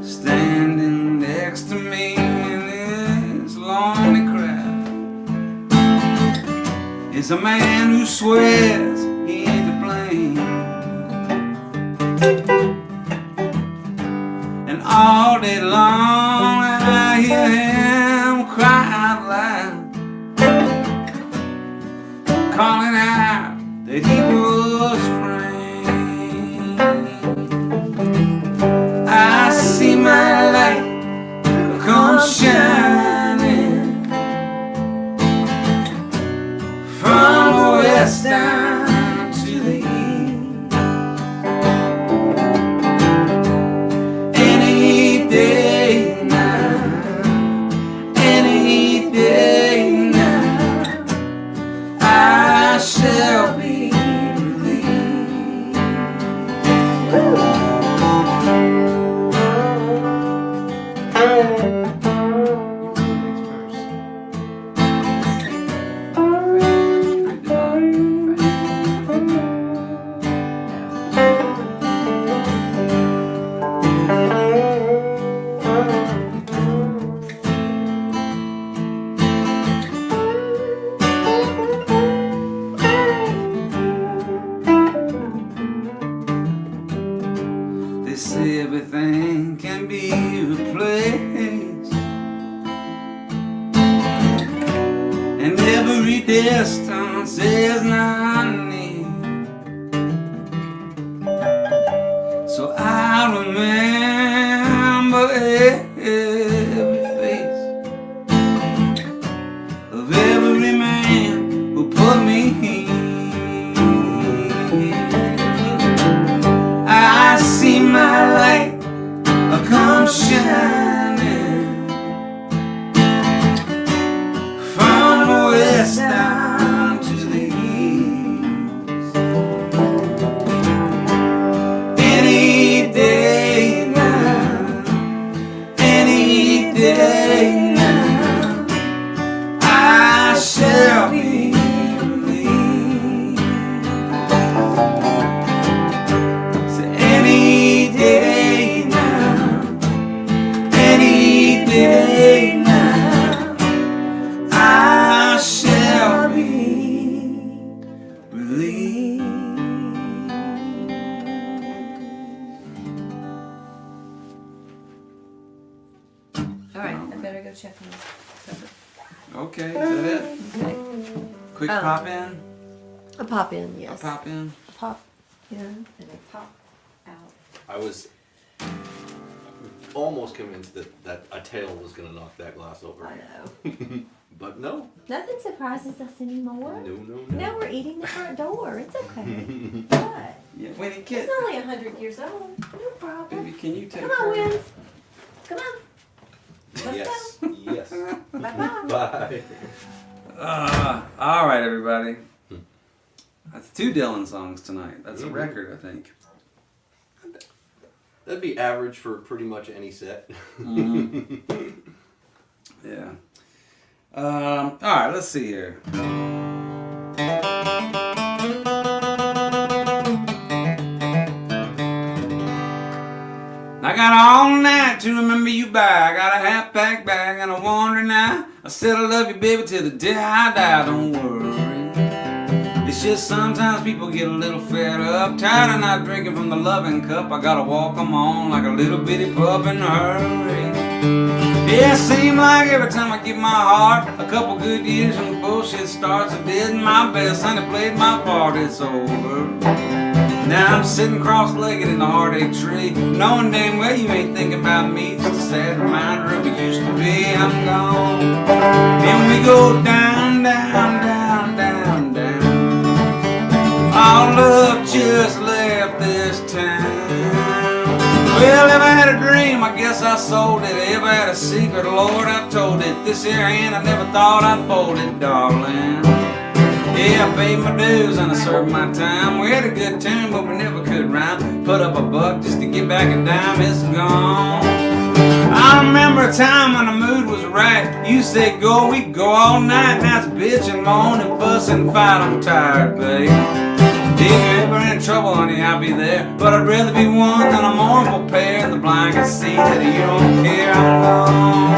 Standing next to me in this lonely crowd is a man who swears he ain't to blame. And all day long I hear him cry out loud, calling out that he was framed. I see my light come shining from the west down to the east. Any day now, any day now, I shall be relieved. They say everything can be replaced, and every distance is not near. I'll remember every face of every man who put me in. I see my light come shining from the west down to the east. Any day now, any day now, I shall be relieved. So any day now, any day now, I shall be relieved. All right, I better go check on this. Okay, is that it? Okay. Quick pop in? A pop in, yes. Pop in? Pop in and a pop out. I was almost convinced that a tail was gonna knock that glass over. I know. But no. Nothing surprises us anymore. No. Now we're eating the front door. It's okay. What? Yeah, Winnie, kid. It's only 100 years old. No problem. Baby, can you take Come on, her? Wins. Come on. Let's Yes. go. Yes. Bye-bye. Bye. All right, everybody. That's 2 Dylan songs tonight. That's a record, I think. That'd be average for pretty much any set. Yeah. All right, let's see here. I got all night to remember you by. I got a half-pack bag and I wonder now. I said I love you, baby, till the day I die. Don't worry. It's just sometimes people get a little fed up, tired of not drinking from the loving cup. I gotta walk 'em on like a little bitty pup in a hurry. Yeah, it seems like every time I give my heart a couple good years and the bullshit starts, I did my best, honey, played my part, it's over. Now I'm sitting cross-legged in the heartache tree, knowing damn well you ain't thinking about me. Just a sad reminder of it used to be. I'm gone, and we go down, down, down, down, down. All love just left this town. Well, if I had a dream, I guess I sold it. If I had a secret, Lord, I told it. This here hand, I never thought I'd fold it, darling. Yeah, I paid my dues and I served my time. We had a good time, but we never could rhyme. Put up a buck just to get back a dime, it's gone. I remember a time when the mood was right. You said go, we could go all night. Now it's bitch and moan and fuss and fight. I'm tired, babe. If you're ever in trouble, honey, I'll be there. But I'd rather be one than a mournful pair. And the blind can see that you don't care, I'm gone.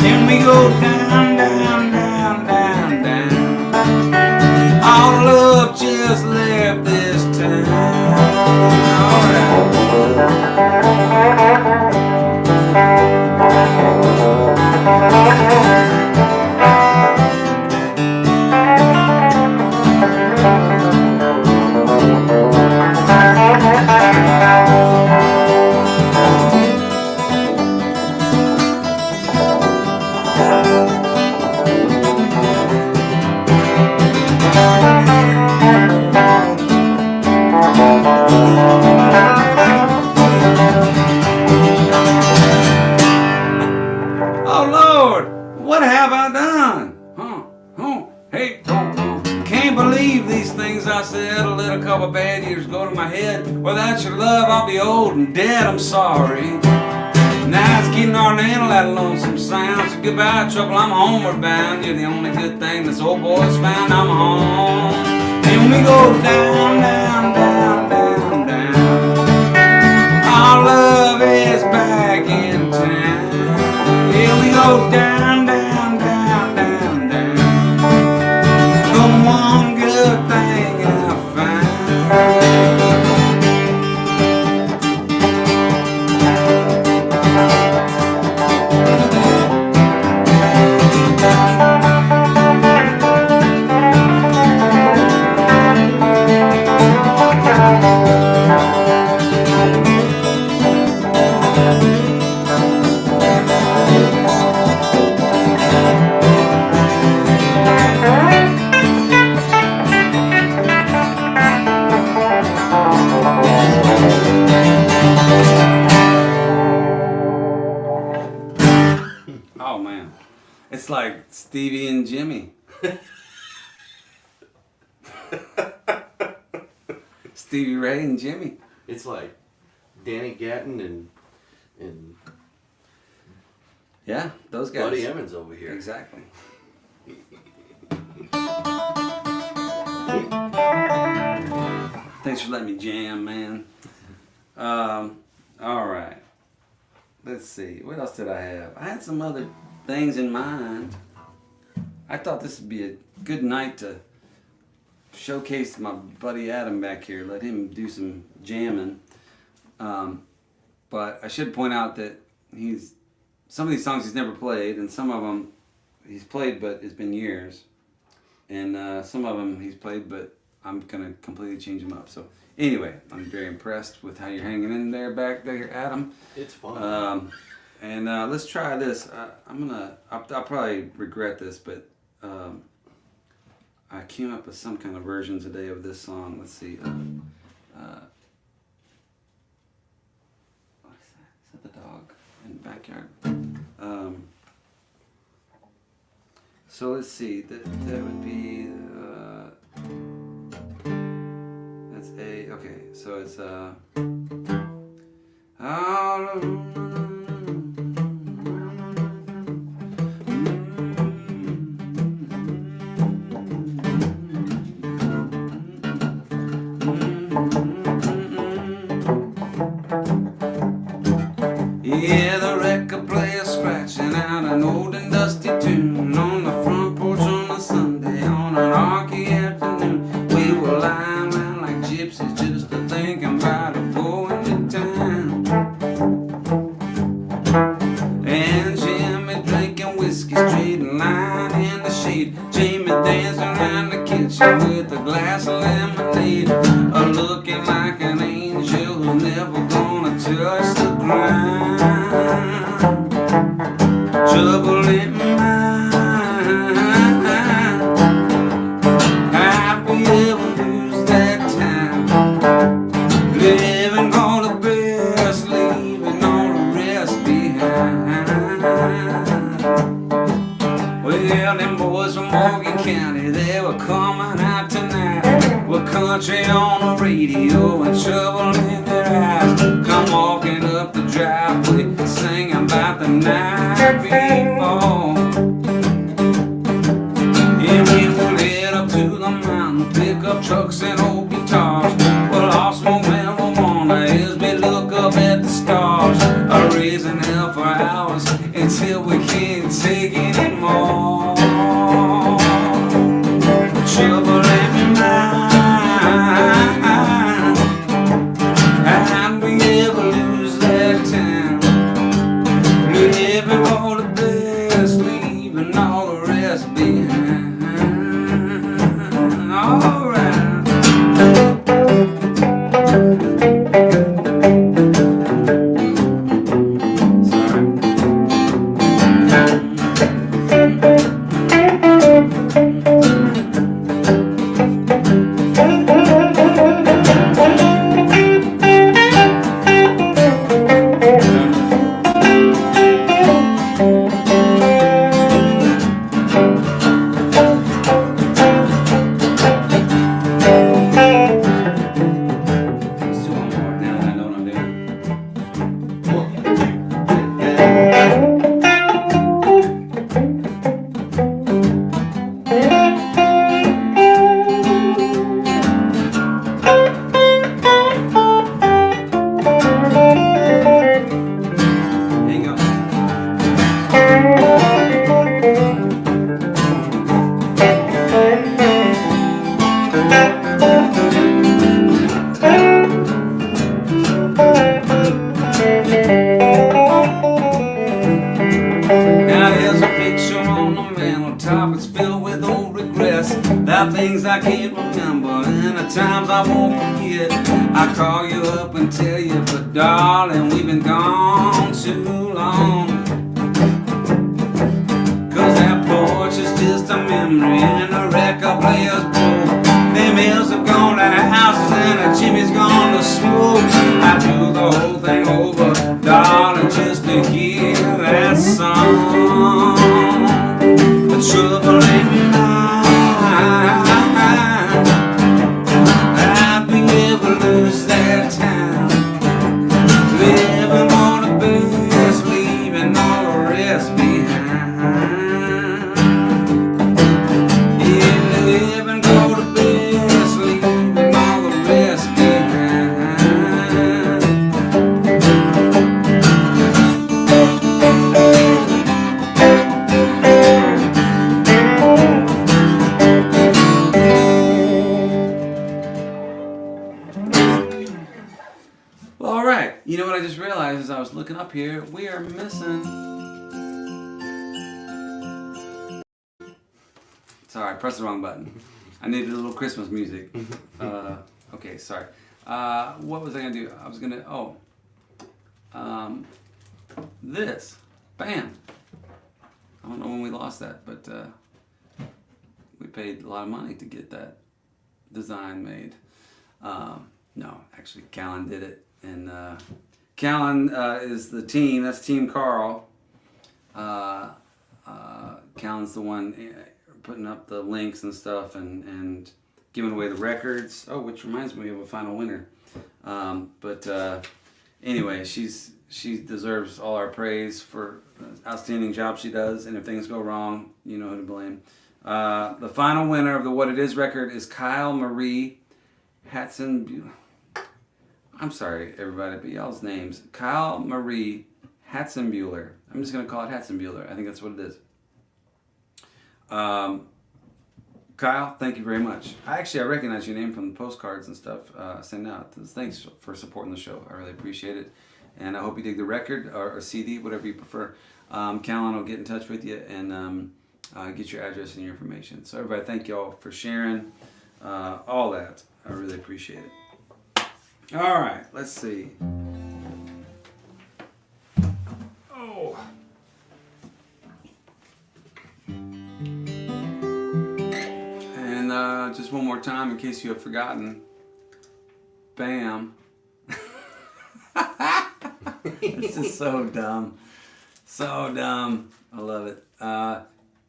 And we go down, down, down, down, down. All love just left this town. Bad years go to my head. Without your love, I'll be old and dead. I'm sorry. Now it's getting hard to handle that lonesome sound. So goodbye, trouble. I'm homeward bound. You're the only good thing this old boy's found. I'm home. And we go down, down, down, down, down. Our love is back in town. Yeah, we go down, down, down, down, down. The one good thing I found. Stevie and Jimmy. Stevie Ray and Jimmy. It's like Danny Gatton and Yeah, those guys. Buddy Emmons over here. Exactly. Thanks for letting me jam, man. All right. Let's see. What else did I have? I had some other things in mind. I thought this would be a good night to showcase my buddy Adam back here. Let him do some jamming. But I should point out that some of these songs he's never played, and some of them he's played, but it's been years. And some of them he's played, but I'm gonna completely change them up. So anyway, I'm very impressed with how you're hanging in there back there, Adam. It's fun. And let's try this. I'll probably regret this, but I came up with some kind of version today of this song. Let's see. What is that? Is that the dog in the backyard? So let's see. That would be. That's A. Okay. So it's Yeah, the record player scratching out an old and dusty tune on the front porch on a Sunday on an arky afternoon. We were lying around like gypsies just a thinking about going to town. And Jimmy drinking whiskey straight and lying in the shade. Jamie dancing around the kitchen with a glass of lemonade, looking like an angel who's never gonna touch the ground. Trouble in mind. How'd we ever lose that time? Living all the best, leaving all the rest behind. Well, them boys from Morgan County, they were coming out tonight with country on the radio and trouble in their eyes. Come walking up the driveway, singing about the night before. Yeah, we would head up to the mountain, pick up trucks and old guitars. Well, all smoke marijuana as we look up at the stars, raising hell for hours until we can't take anymore. Trouble in mind. How'd we ever lose that time? Living all the best, leaving all the rest behind. All right. Things I can't remember and the times I won't forget. I call you up and tell you, but darling, we've been gone too long. Cause that porch is just a memory and the record player's broke. Them hills have gone to houses and the chimney's gone to smoke. I do the whole thing over, darling, just to hear that song. The truth I just realized as I was looking up here, we are missing. Sorry, I pressed the wrong button. I needed a little Christmas music. Okay, sorry. What was I gonna do? I was gonna, this. Bam. I don't know when we lost that, but we paid a lot of money to get that design made. No, actually, Callan did it. And Callan is the team. That's Team Carll. Callan's the one putting up the links and stuff and giving away the records. Oh, which reminds me of a final winner. Anyway, she deserves all our praise for the outstanding job she does. And if things go wrong, you know who to blame. The final winner of the What It Is record is Kyle Marie Hatzenbuehler. I'm sorry, everybody, but y'all's names. Kyle Marie Hatzenbuehler. I'm just going to call it Hatzenbuehler. I think that's what it is. Kyle, thank you very much. I recognize your name from the postcards and stuff sent out. Thanks for supporting the show. I really appreciate it. And I hope you dig the record or CD, whatever you prefer. Callan will get in touch with you and get your address and your information. So everybody, thank y'all for sharing all that. I really appreciate it. All right, let's see. Oh. And just one more time in case you have forgotten. Bam. This is so dumb. So dumb. I love it.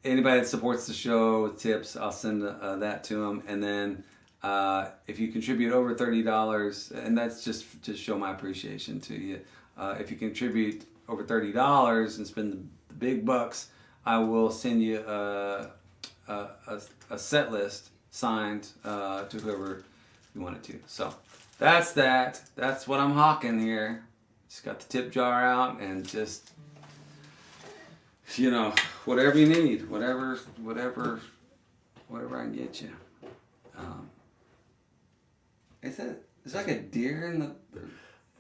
Anybody that supports the show with tips, I'll send that to them. And then if you contribute over $30, and that's just to show my appreciation to you. If you contribute over $30 and spend the big bucks, I will send you a set list signed to whoever you want it to. So that's that. That's what I'm hawking here. Just got the tip jar out and just, whatever you need, whatever I can get you. It's like a deer in the.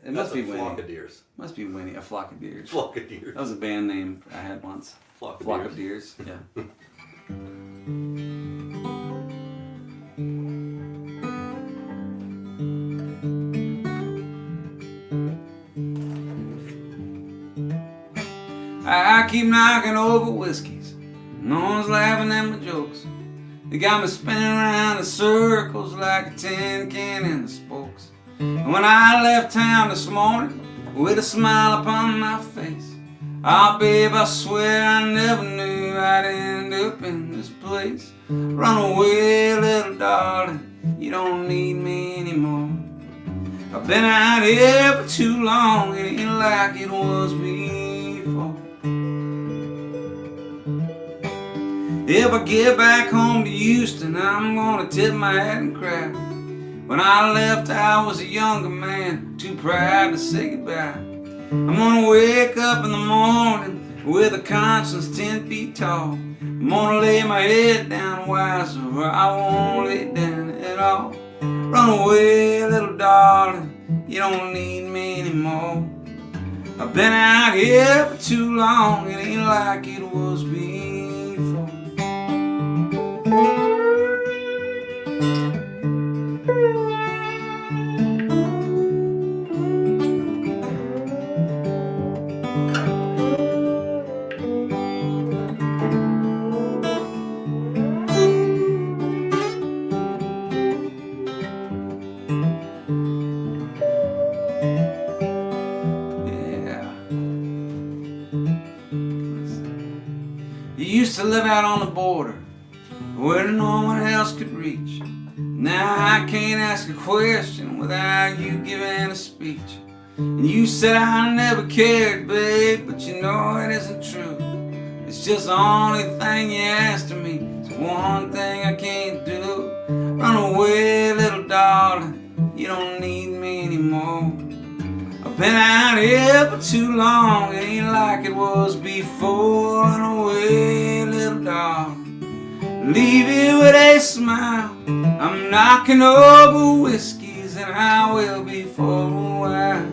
It must be Winnie. Flock of deers. Must be Winnie. A flock of deers. Flock of deers. That was a band name I had once. Flock of deers. Yeah. I keep knocking over whiskeys. No one's laughing at my jokes. They got me spinning around in circles like a tin can in the spokes. And when I left town this morning with a smile upon my face, oh babe, I swear I never knew I'd end up in this place. Run away, little darling, you don't need me anymore. I've been out here for too long, it ain't like it was before. If I get back home to Houston, I'm gonna tip my hat and cry. When I left, I was a younger man, too proud to say goodbye. I'm gonna wake up in the morning with a conscience 10 feet tall. I'm gonna lay my head down wiser, or I won't lay down at all. Run away, little darling, you don't need me anymore. I've been out here for too long, it ain't like it was before. Used to live out on the border where no one else could reach. Now I can't ask a question without you giving a speech. And you said I never cared, babe, but you know it isn't true. It's just the only thing you asked of me. It's one thing I can't do. Run away, little darling, you don't need me anymore. I've been out here for too long, it ain't like it was before. Run away, little darling, leave it with a smile. I'm knocking over whiskeys and I will be for a while.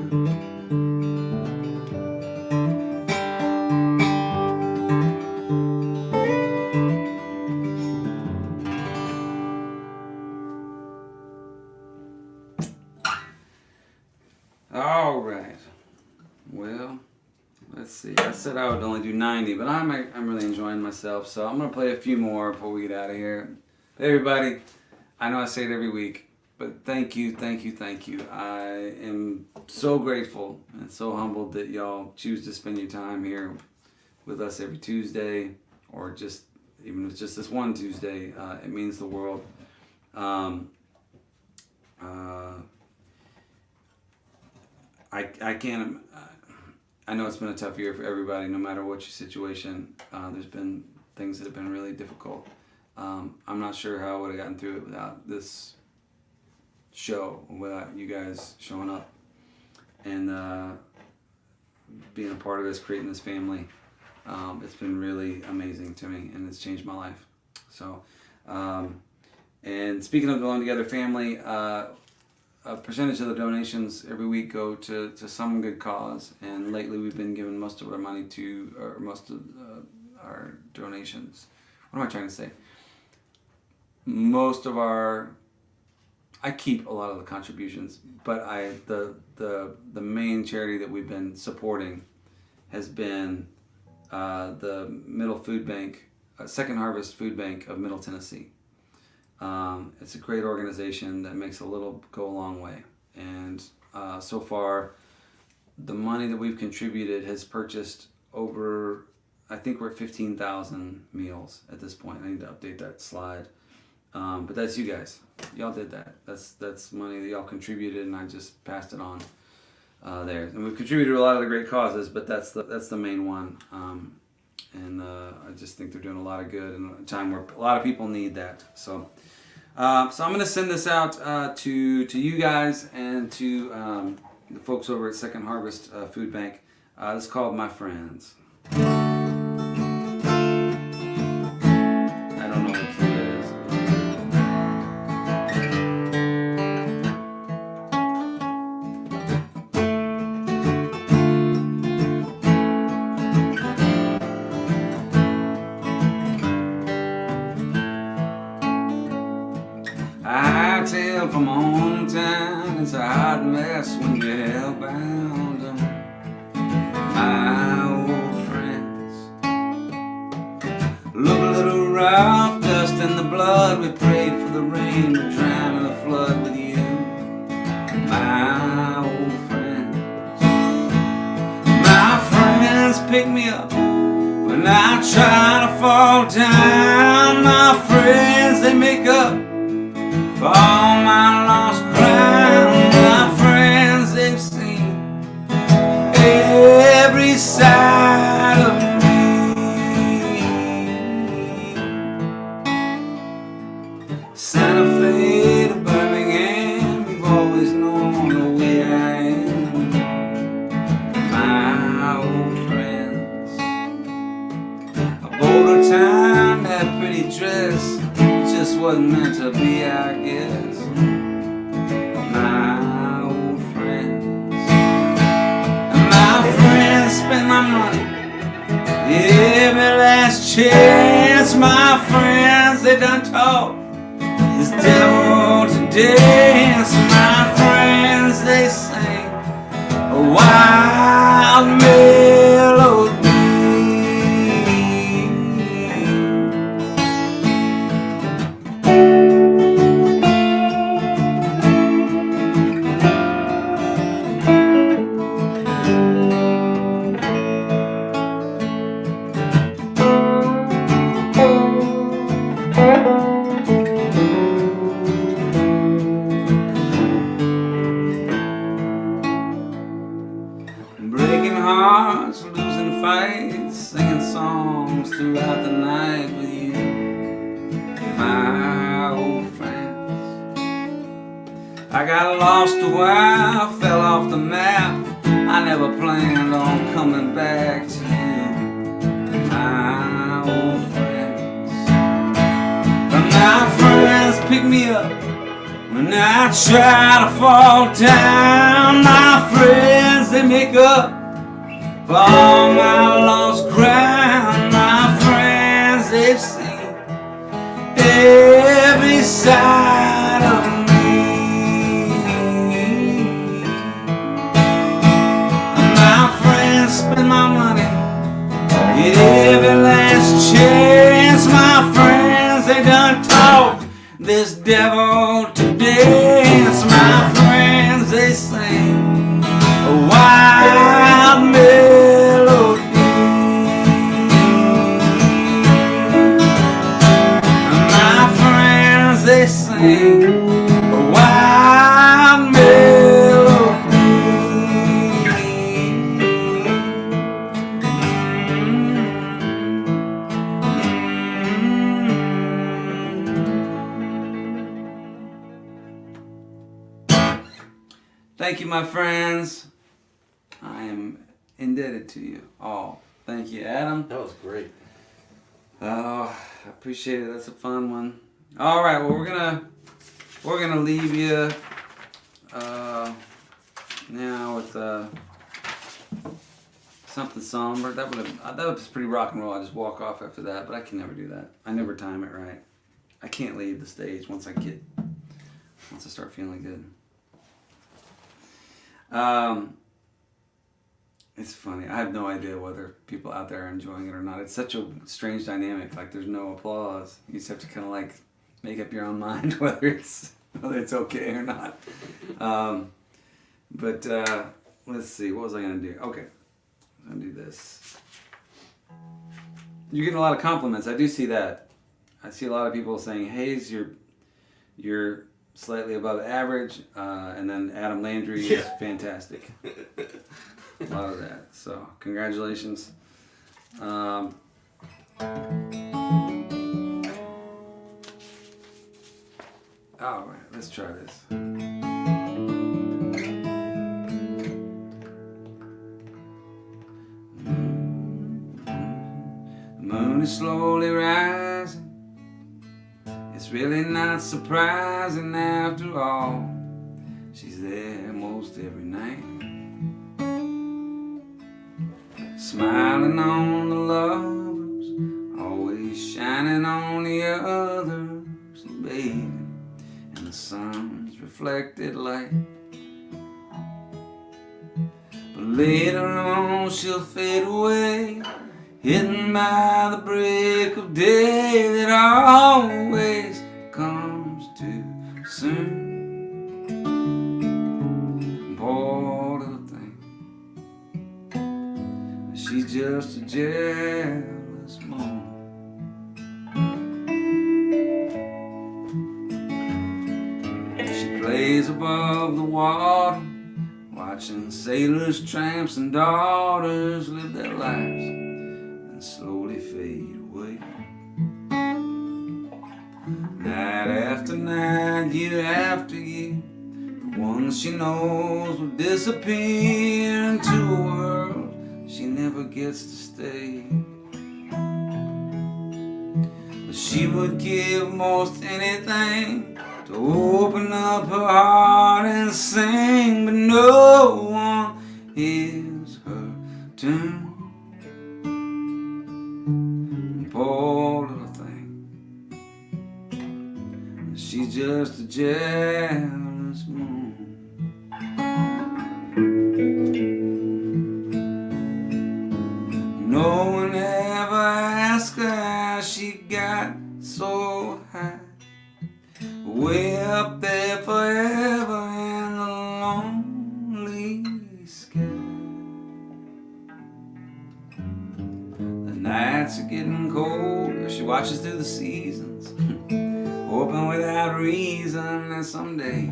I said I would only do 90, but I'm really enjoying myself. So I'm gonna play a few more before we get out of here. Hey, everybody, I know I say it every week, but thank you. I am so grateful and so humbled that y'all choose to spend your time here with us every Tuesday, or just even if it's just this one Tuesday. It means the world. I can't. I know it's been a tough year for everybody, no matter what your situation. There's been things that have been really difficult. I'm not sure how I would have gotten through it without this show, without you guys showing up and being a part of this, creating this family. It's been really amazing to me, and it's changed my life. So, and speaking of Belong Together family, a percentage of the donations every week go to some good cause, and lately we've been giving most of our money to, or most of our donations. What am I trying to say? Most of our, I keep a lot of the contributions, but the main charity that we've been supporting has been the Middle Food Bank, Second Harvest Food Bank of Middle Tennessee. It's a great organization that makes go a long way, and so far the money that we've contributed has purchased over, I think we're at 15,000 meals at this point. I need to update that slide, but that's you guys. Y'all did that. That's money that y'all contributed, and I just passed it on there. And we've contributed to a lot of the great causes, but that's the main one. And I just think they're doing a lot of good in a time where a lot of people need that. So I'm going to send this out to you guys and to the folks over at Second Harvest Food Bank. This is called My Friends. I don't know what key that is. I tell from my hometown, it's a hot mess when you're hellbound. My old friends look a little rough, dust in the blood. We prayed for the rain, but drown in the flood with you. My old friends pick me up when I try to fall down. My friends, they make up for all my lost ground. My friends, they've seen every side of me. Santa Fe to Birmingham, you've always known the way I am. My old friends, a Boulder town, that pretty dress just wasn't meant to be, I guess. My old friends, and my friends spend my money every last chance. My friends, they done taught this devil to dance. My friends, they sing a wild melody. Breaking hearts, losing fights, singing songs throughout the night with you. My old friends, I got lost a while, fell off the map. I never planned on coming back to you. My old friends, but my friends pick me up when I try to fall down. My friends, they make up for all my lost ground. My friends, they've seen every side of me. My friends spend my money taught this devil to dance. My friends, they sing a wild melody. My friends, they sing a wild melody. Thank you, my friends. I am indebted to you all. Thank you, Adam. That was great. Oh, I appreciate it. That's a fun one. All right, well, we're gonna leave you now with something somber. That was pretty rock and roll. I just walk off after that, but I can never do that. I never time it right. I can't leave the stage once I start feeling good. It's funny. I have no idea whether people out there are enjoying it or not. It's such a strange dynamic. Like, there's no applause. You just have to kind of like make up your own mind whether it's okay or not. But let's see. What was I gonna do? Okay, I'm gonna do this. You're getting a lot of compliments. I do see that. I see a lot of people saying, "Hayes, you're slightly above average," and then Adam Landry is fantastic. A lot of that. So, congratulations. All right, let's try this. The moon is slowly rising. It's really not surprising after all. She's there most every night, smiling on the lovers, always shining on the others, baby, and the sun's reflected light. But later on she'll fade away, hidden by the break of day that always comes too soon. Poor little thing, she's just a jealous moon. She plays above the water, watching sailors, tramps, and daughters live their lives and slowly fade away. Night after night, year after year, the ones she knows will disappear into a world she never gets to stay. But she would give most anything to open up her heart and sing, but no one hears her tune. Poor little thing, she's just a jealous moon. No one ever asked her how she got so high, way up there forever in the lonely sky. The nights are getting colder, she watches through the seasons, hoping without reason that someday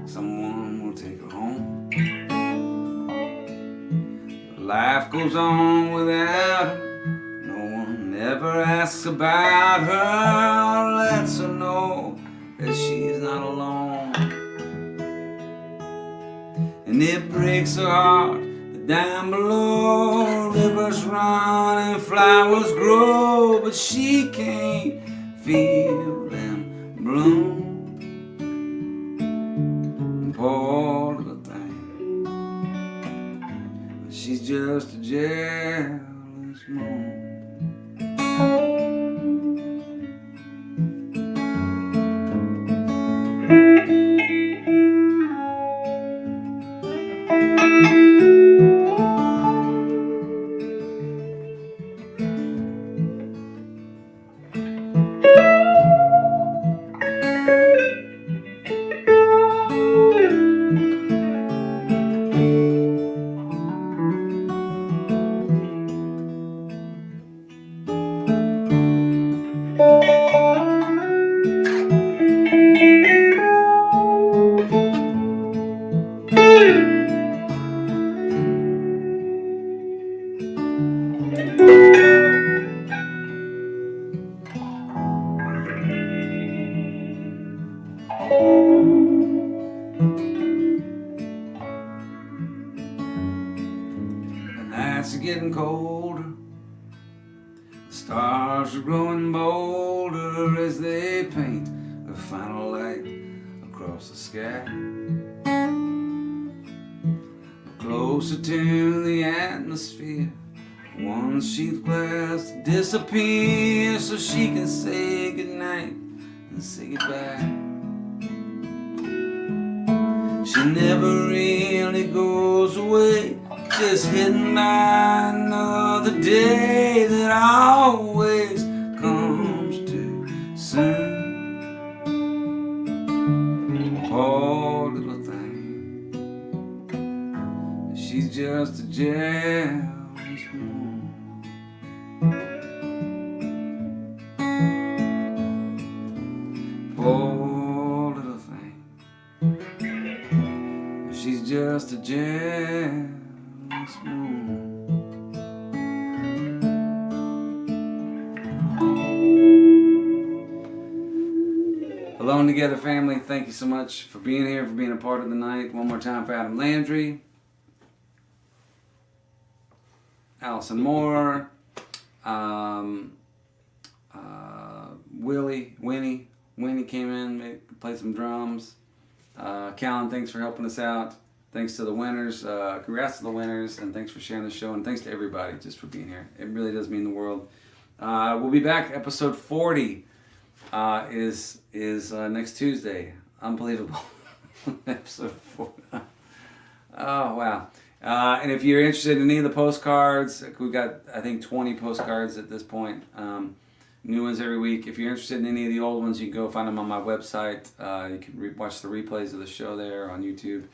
someone will take her home. Life goes on without her. No one ever asks about her or lets her know that she's not alone. And it breaks her heart that down below rivers run and flowers grow, but she can't feel them bloom. Poor little thing, she's just a jealous moon. The nights are getting colder, the stars are growing bolder as they paint the final light across the sky. Closer to the atmosphere, one sheet glass to disappear so she can say goodnight and say goodbye. She never really goes away, just hidden by another day that always comes too soon. Poor little thing, she's just a jealous woman. Poor little thing, she's just a jealous woman. Alone Together family, thank you so much for being here, for being a part of the night. One more time for Adam Landry, Allison Moore, Winnie came in, played some drums. Callan, thanks for helping us out. Thanks to the winners, congrats to the winners, and thanks for sharing the show, and thanks to everybody just for being here. It really does mean the world. We'll be back. Episode 40 is next Tuesday. Unbelievable. Episode 40. Oh, wow. And if you're interested in any of the postcards, we've got, I think, 20 postcards at this point. New ones every week. If you're interested in any of the old ones, you can go find them on my website. You can watch the replays of the show there on YouTube.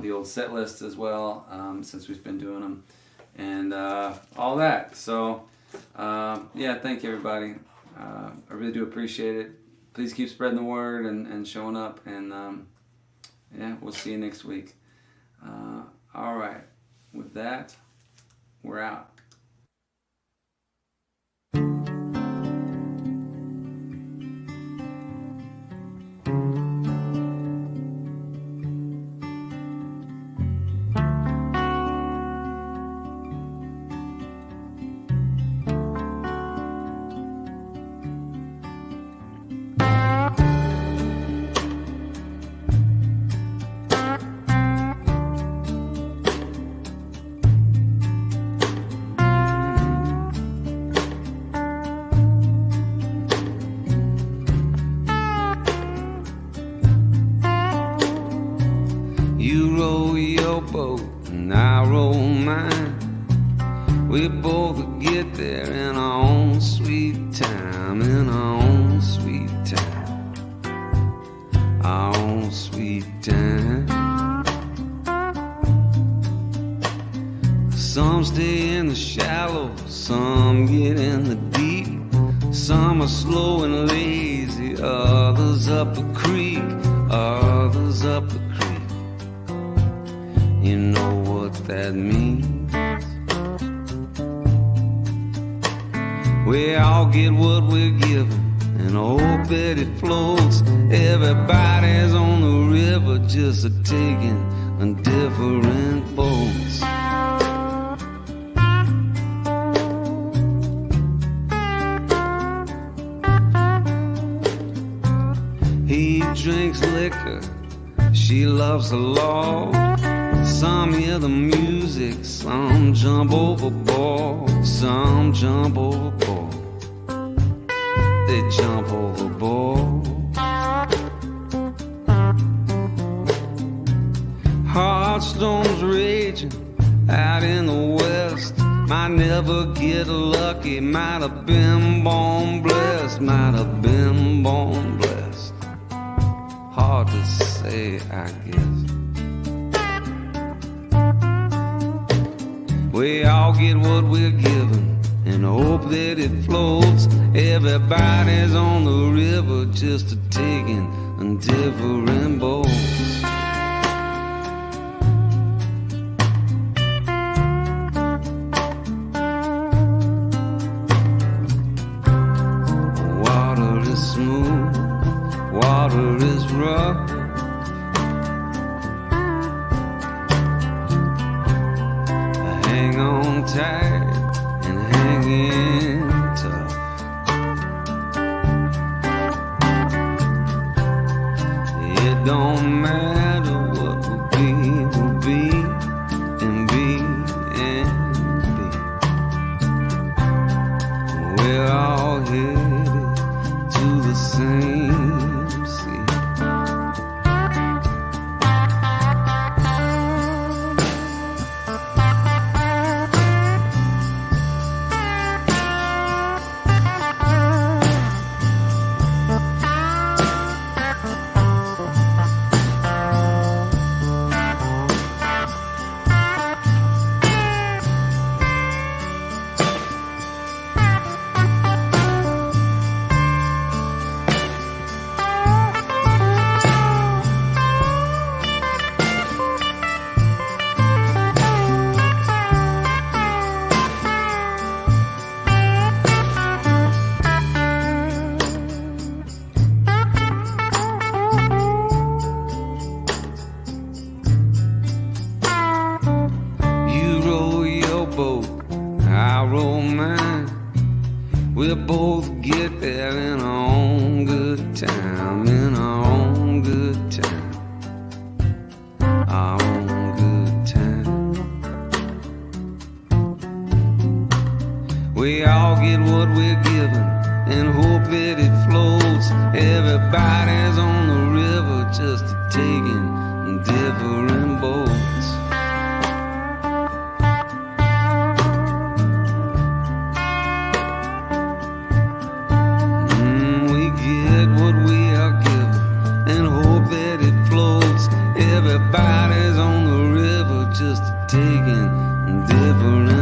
The old set list as well, since we've been doing them. And all that. So, yeah, thank you, everybody. I really do appreciate it. Please keep spreading the word and showing up. And, yeah, we'll see you next week. All right. With that, we're out. And I roll mine. We both get there in our own sweet time, in our own sweet time, our own sweet time. Some stay in the shallow, some get in the deep. Some are slow and lazy, others up a creek, others up a creek. You know what that means. We all get what we're given and hope that it floats. Everybody's on the river just a taking on different boats. He drinks liquor, she loves the law. Some hear the music, some jump overboard, some jump overboard. They jump overboard. Heartstorms raging out in the west. Might never get lucky, might have been born blessed, might have been born blessed. Hard to say, I guess. We all get what we're given and hope that it floats. Everybody's on the river just a taking on different boats. Water is smooth, water water is rough. Hang on tight and hang in tough. It don't matter what will be and be and be. We're all headed to the same sea. I roll mine. We'll both get there in our own good time, in our own good time, our own good time. We all get what we're given and hope that it floats. Everybody's on the river just taking different boats. Everybody's on the river just taking different